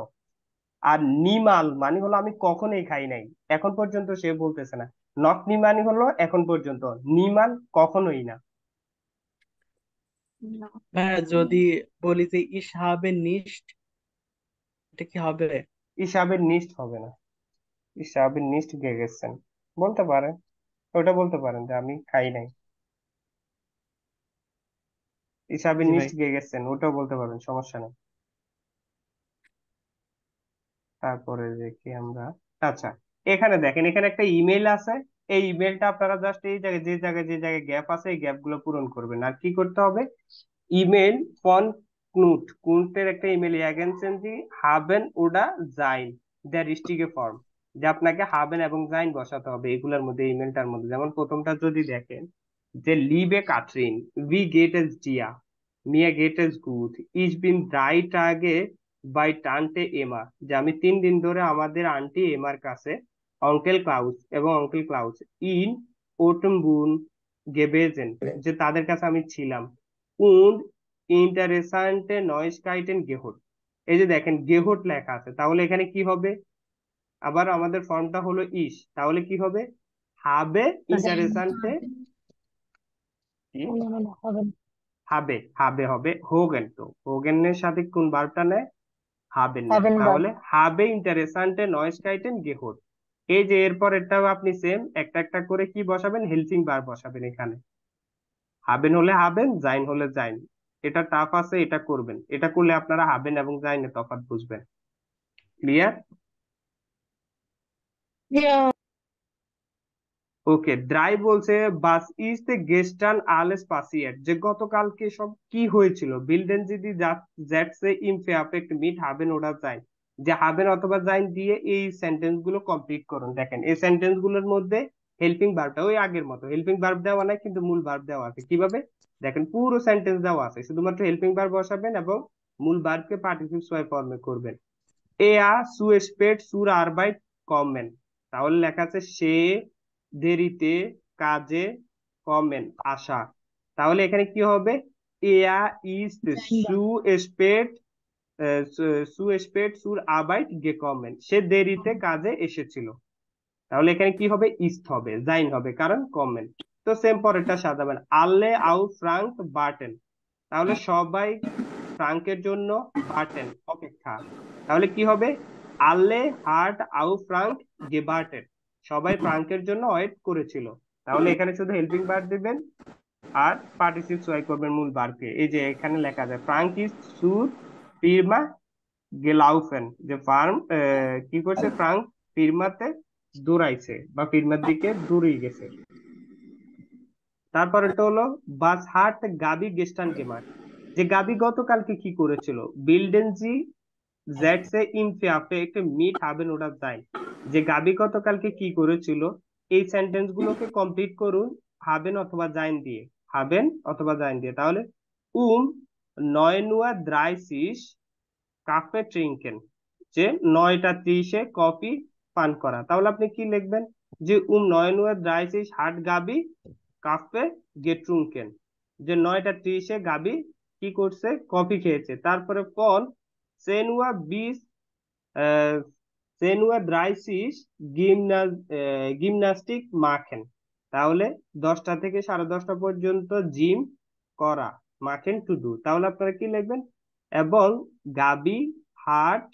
আর নিমাল মানে হলো আমি কখনোই খাই নাই, এখন পর্যন্ত সে বলতেছে না। নক নি মানে হলো এখন পর্যন্ত, নিমাল কখনোই না। ভাইয়া যদি বলি যে ich habe nicht, এটা কি হবে? হিসাবের নিষ্ঠ হবে না, হিসাবের নিষ্ঠ গেছেন বলতে পারেন, ওটা বলতে পারেন যে আমি খাই নাই। হিসাবের জি নিষ্ঠ ভাই। গেছেন ওটাও বলতে পারেন, সমস্যা নেই। তারপরে দেখি আমরা, আচ্ছা এখানে দেখেন, এখানে একটা ইমেল আছে। এই ইমেলটা আপনারা জাস্ট এই জায়গায় যে জায়গায় গ্যাপ আছে এই গ্যাপ গুলো পূরণ করবেন। আর কি করতে হবে, ইমেল ফন Knut, কুন্টের একটা email এগেনসেন the হাবেন ওডা Zain the রিস্টিগে form, যে আপনাকে হাবেন এবং জাইন বসাতে হবে এগুলোর মধ্যে, ইমেলটার মধ্যে। যেমন প্রথমটা যদি দেখেন, যে লিবে কাটরিন উই গেট এস ডিয়া মিয়া গেট এস গুড ইস বিন ড্রাই টাগে বাই টান্টে এমা, যে আমি 3 দিন ধরে আমাদের আন্টি এমার কাছে অঙ্কেল ক্লাউস এবং অঙ্কেল ক্লাউস ইন ওটমবুন গেবেজেন, যে তাদের কাছে আমি ছিলাম। und interessante Neuigkeiten gehört, এই যে দেখেন গেহট লেখা আছে, তাহলে এখানে কি হবে, আবার আমাদের ফর্মটা হলো ইস, তাহলে কি হবে, হাবে ইন্টারেসান্টে, হাবে হাবে হবে হোগেন, তো হোগেনের সাথে কোন ভার্বটা নেয়, হাবেন নেয়। Haben verb. তাহলে হাবে ইন্টারেসান্টে নয়েসকাইটেন গেহট। এই যে এরপর এটাও আপনি সেম একটা একটা করে কি বসাবেন, হেল্পিং ভার্ব বসাবেন এখানে। হাবেন হলে হাবেন, জাইন হলে জাইন। এটা টাফ আছে, এটা করবেন, এটা করলে আপনারা হাবেন এবং জাইনের তফাৎ বুঝবেন। ক্লিয়ার? Yeah. ওকে, ড্রাই বলছে বাস ইজ তে গেস্টান আলেস পাসিয়েট, যে গতকালকে সব কি হয়েছিল, বিল্ডেন যদি জেটসে ইমফে আফেক্ট মিট হাবেন ওরা জাইন, যে হাবেন অথবা জাইন দিয়ে এই সেন্টেন্স গুলো কমপ্লিট করুন। দেখেন এই সেন্টেন্স গুলোর মধ্যে হেল্পিং ভার্বটা ওই আগের মতো, হেল্পিং ভার্ব দেওয়া নাই কিন্তু মূল ভার্ব দেওয়া আছে। কিভাবে দেখেন, পুরো সেন্টেন্স দেওয়া আছে, শুধুমাত্র হেল্পিং ভার্ব বসাবেন এবং মূল ভার্বকে পার্টিসিপল ছয় ফর্মে করবেন। এয়া সু স্পেট সুর আরবাইট কমেন, তাহলে লেখা আছে সে দেরিতে কাজে কমেন আসা, তাহলে এখানে কি হবে, এয়া ইজ সু স্পেট সু স্পেট সুর আরবাইট গেকমেন, সে দেরিতে কাজে এসেছিল। তাহলে এখানে কি হবে, ইস্ট হবে, জাইন হবে, কারণ কমেন। তো সেম পরেরটা সাজাবেন, আল্লে আউ ফ্রাঙ্ক বার্টেন, তাহলে সবাই ফ্রাঙ্কের জন্য বার্টেন অপেক্ষা, তাহলে কি হবে, আল্লে হার্ট আউ ফ্রাঙ্ক গেবার্টেন, সবাই ফ্রাঙ্কের জন্য ওয়েট করেছিল। তাহলে এখানে শুধু হেল্পিং ভার্ব দিবেন আর পার্টিসিপল ছয় করবেন মূল ভার্বকে। এই যে এখানে লেখা যায় ফ্রাঙ্ক ইজ সুর ফিরমা গেলাউফেন, যে ফার্ম কি করছে, ফ্রাঙ্ক ফিরমাতে দৌড়াইছে বা ফিরমার দিকে দৌড়িয়ে গেছে। তারপর এটা হলো বাস হাট গাবি গেস্টান গেমার, যে গাবি গতকালকে কি করেছিল, বিল্ডেনজি জেটসে ইনফে আফেক্ট মিট হাবেন ওটা যায়, যে গাবি গতকালকে কি করেছিল, এই সেন্টেন্স গুলোকে কমপ্লিট করুন হাবেন অথবা জাইন দিয়ে, হাবেন অথবা জাইন দিয়ে। তাহলে উম 9:30 কাফে ট্রিঙ্কেন, যে 9:30 কফি পান করা, তাহলে আপনি কি লিখবেন, যে 9:30 হাট গাবি কাফে গেট্রুঙ্কেন, যে 9:30 গাবি কি করছে, কফি খেয়েছে। তারপরে ফোন সেনুয়া বিশ সেনুয়া দ্রাইসিস গিমনাস্টিক মাখেন, তাহলে 10টা থেকে 10:30 পর্যন্ত জিম করা, মাখেন টু ডু। তাহলে আপনারা কি লিখবেন? এবং গাবি হাট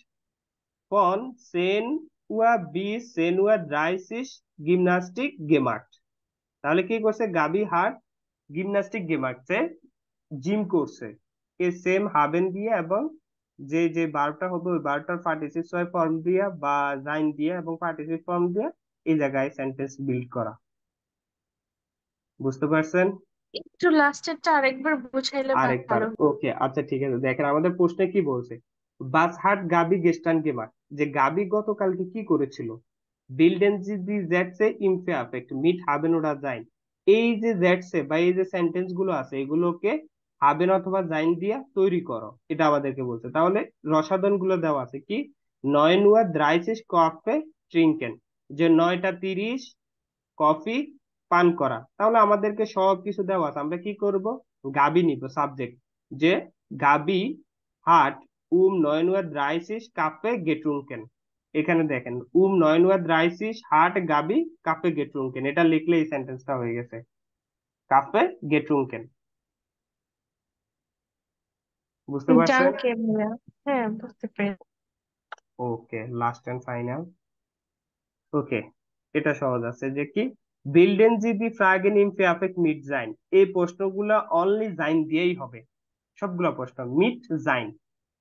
পন সেন উয়া বি সেন উয়া ড্রাইসিস জিমনাস্টিক গেমার্ট। তাহলে কি করছে? গাবি হাট জিমনাস্টিক গেমার্ট, সে জিম করছে কে সেম হাবেন দিয়ে, এবং যে যে বারটা হবে ওই বারটার পার্টিসিপ ফর্ম দিয়া বা জাইন দিয়া এবং পার্টিসিপ ফর্ম দিয়া এই জায়গায় সেন্টেন্স বিল্ড করা। বুঝতে পারছেন? একটু লাস্টেরটা আরেকবার বুঝাইলে আরেকবার, ভালো। ওকে আচ্ছা ঠিক আছে। দেখেন আমাদের প্রশ্নে কি বলছে, বাসহাট গাবি গেস্টান গেমার, যে গাবি গতকালকে কি করেছিল? বিল্ডেন জি দি জেটসে ইমফে আফেক্ট মিট হাবেন ওরা জাইন। এই যে জেটসে বা এই যে সেন্টেন্স গুলো আছে এগুলোকে হাবেন অথবা জাইন দিয়া তৈরি করো, এটা আমাদেরকে বলছে। তাহলে রসায়ন গুলো দেওয়া আছে কি, 9:30 কফে ট্রিঙ্কেন, যে 9:30 কফি পান করা। তাহলে আমাদেরকে সব কিছু দেওয়া আছে, আমরা কি করব? গাবি নিব সাবজেক্ট, যে গাবি হাট 9:30 কাপে গেট্রুঙ্কেন। এখানে দেখেন 9:30 হাট গাবি কাপে গেট্রুঙ্কেন, এটা লিখলে এই সেন্টেন্সটা হয়ে গেছে, কাপে গেট্রুঙ্কেন। বুঝতে পারছেন? ডাঙ্কে ভাইয়া, হ্যাঁ বুঝতে পেরেছি। ওকে, লাস্ট এন্ড ফাইনাল। ওকে, এটা সহজ আছে, যে কি বিল্ডেন জি দি ফ্রাগেন ইম পেয়াফেক্ট মিট জাইন। এই প্রশ্নগুলা অনলি জাইন দিয়েই হবে, সবগুলা প্রশ্ন মিট জাইন,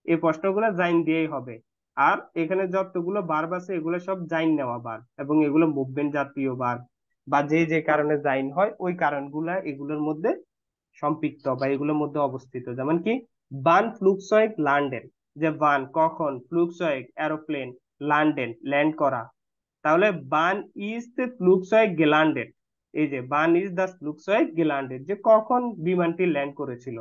এই প্রশ্নগুলো জাইন দিয়েই হবে। আর এখানে যতগুলো ভার্ব আছে এগুলো সব জাইন নেওয়া ভার্ব, এবং এগুলো মুভমেন্ট জাতীয় ভার্ব, বা যে যে কারণে জাইন হয় ওই কারণগুলা এগুলোর মধ্যে সম্পৃক্ত বা এগুলোর মধ্যে অবস্থিত। যেমন কি বান ফ্লুকসয়েগ লন্ডন, যে বান কখন, ফ্লুকসয়েগ এরোপ্লেন, লন্ডন ল্যান্ড করা। তাহলে বান ইজ দ্য ফ্লুকসয়েগ গেলান্ডেড, এই যে বান ইজ দ্য ফ্লুকসয়েগ গেলান্ডেড, যে কখন বিমানটি ল্যান্ড করেছিল।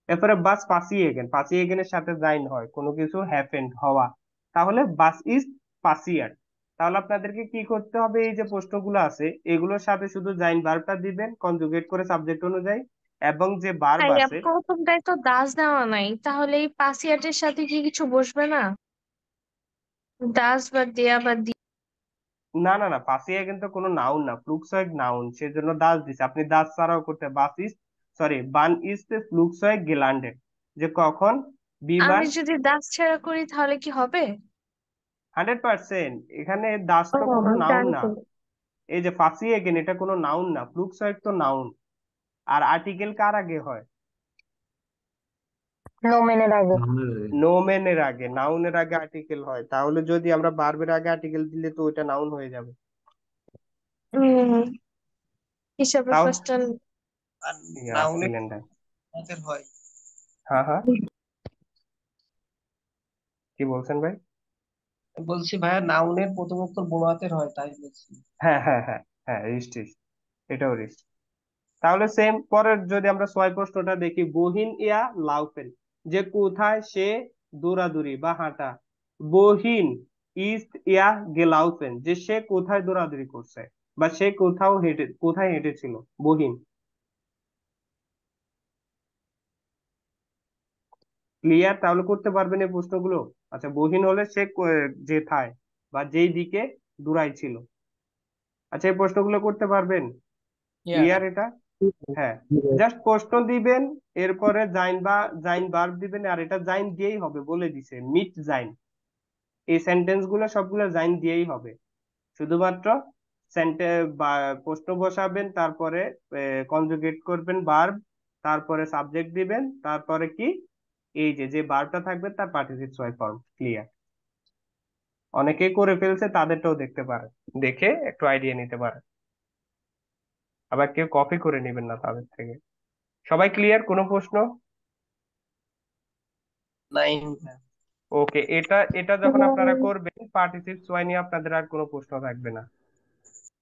এরপরে বাস পাসিয়েগেন, পাসিয়েগেনের সাথে জাইন হয় কোনো কিছু হ্যাপেন্ড হওয়া, তাহলে বাস ইজ পাসিয়ার। তাহলে আপনাদেরকে কি করতে হবে, এই যে প্রশ্নগুলো আছে এগুলোর সাথে শুধু জাইন ভার্বটা দিবেন কনজুগেট করে সাবজেক্ট অনুযায়ী, এবং যে ভার্ব ভাইয়া আছে। প্রথমটায় তো দাস দেওয়া নাই, তাহলে এই পাসিয়াটের সাথে কি কিছু বসবে না? দাস বা দেয়া বা দি। না না না, পাসিয়েগেন তো কোনো নাউন না, ফ্লুকসয়েগ নাউন, সেজন্য দাস দিছে। আপনি দাস ছাড়াও করতে, বাস ইজ সরি বান ইজ দ্য ফ্লুকসয়েগ গেলান্ডেড, যে কখন বিমান। আমি যদি দাস ছাড়া করি তাহলে কি হবে? 100%, এখানে দাস ও তো কোনো নাউন না। জানতো। এই যে ফাসিয়েগেন এটা কোনো নাউন না, ফ্লুকসয়েগ তো নাউন। আর আর্টিকেল কার আগে হয়? নোমেনের আগে। নোমেনের আগে, নাউনের আগে আর্টিকেল হয়। তাহলে যদি আমরা ভার্বের আগে আর্টিকেল দিলে তো ওইটা নাউন হয়ে যাবে। হম, হিসাবে তাও ফার্স্ট নাউনে সিলিন্ডার। আমাদের হয়। হ্যাঁ হ্যাঁ, কি বলছেন ভাই? বলছি ভাইয়া নাউনের প্রথম অক্ষর বড় হাতের হয়, তাই বলছি। হ্যাঁ হ্যাঁ হ্যাঁ হ্যাঁ, রিস্ট রিস্ট, এটাও রিস্ট। তাহলে সেম পরের যদি আমরা 6 প্রশ্নটা দেখি, বহিন ইয়া লাউফেন, যে কোথায় সে দৌড়াদৌড়ি বা হাঁটা। বহিন ইজ ইয়া গেলাউফেন, যে সে কোথায় দৌড়াদৌড়ি করছে বা সে কোথায় হেঁটেছিল। বহিন, ক্লিয়ার? তাহলে করতে পারবেন এই প্রশ্নগুলো। আচ্ছা, বহিন হলে সে যেথায় বা যেই দিকে দৌড়াইছিল। আচ্ছা, এই প্রশ্নগুলো করতে পারবেন? ক্লিয়ার এটা? হ্যাঁ, জাস্ট প্রশ্ন দিবেন, এরপরে জাইন বা জাইন ভার্ব দিবেন, আর এটা জাইন দিয়েই হবে, বলে দিছে মিট জাইন। এই সেন্টেন্স গুলো সবগুলো জাইন দিয়েই হবে, শুধুমাত্র বা প্রশ্ন বসাবেন, তারপরে কনজুগেট করবেন ভার্ব, তারপরে সাবজেক্ট দিবেন, তারপরে কি এই যে যে ভার্বটা থাকবে তার পার্টিসিপেন্ট ফর্ম। ক্লিয়ার? অনেকেই করে ফেলছে, তাদেরটাও দেখতে পারে, দেখে একটু আইডিয়া নিতে পারে। আবার কেউ কপি করে নেবেন না তাদের থেকে। সবাই ক্লিয়ার? কোনো প্রশ্ন? নাইন। ওকে, এটা এটা যখন আপনারা করবেন পার্টিসিপেন্ট ওয়াই নিয়ে আপনাদের আর কোনো প্রশ্ন থাকবে না।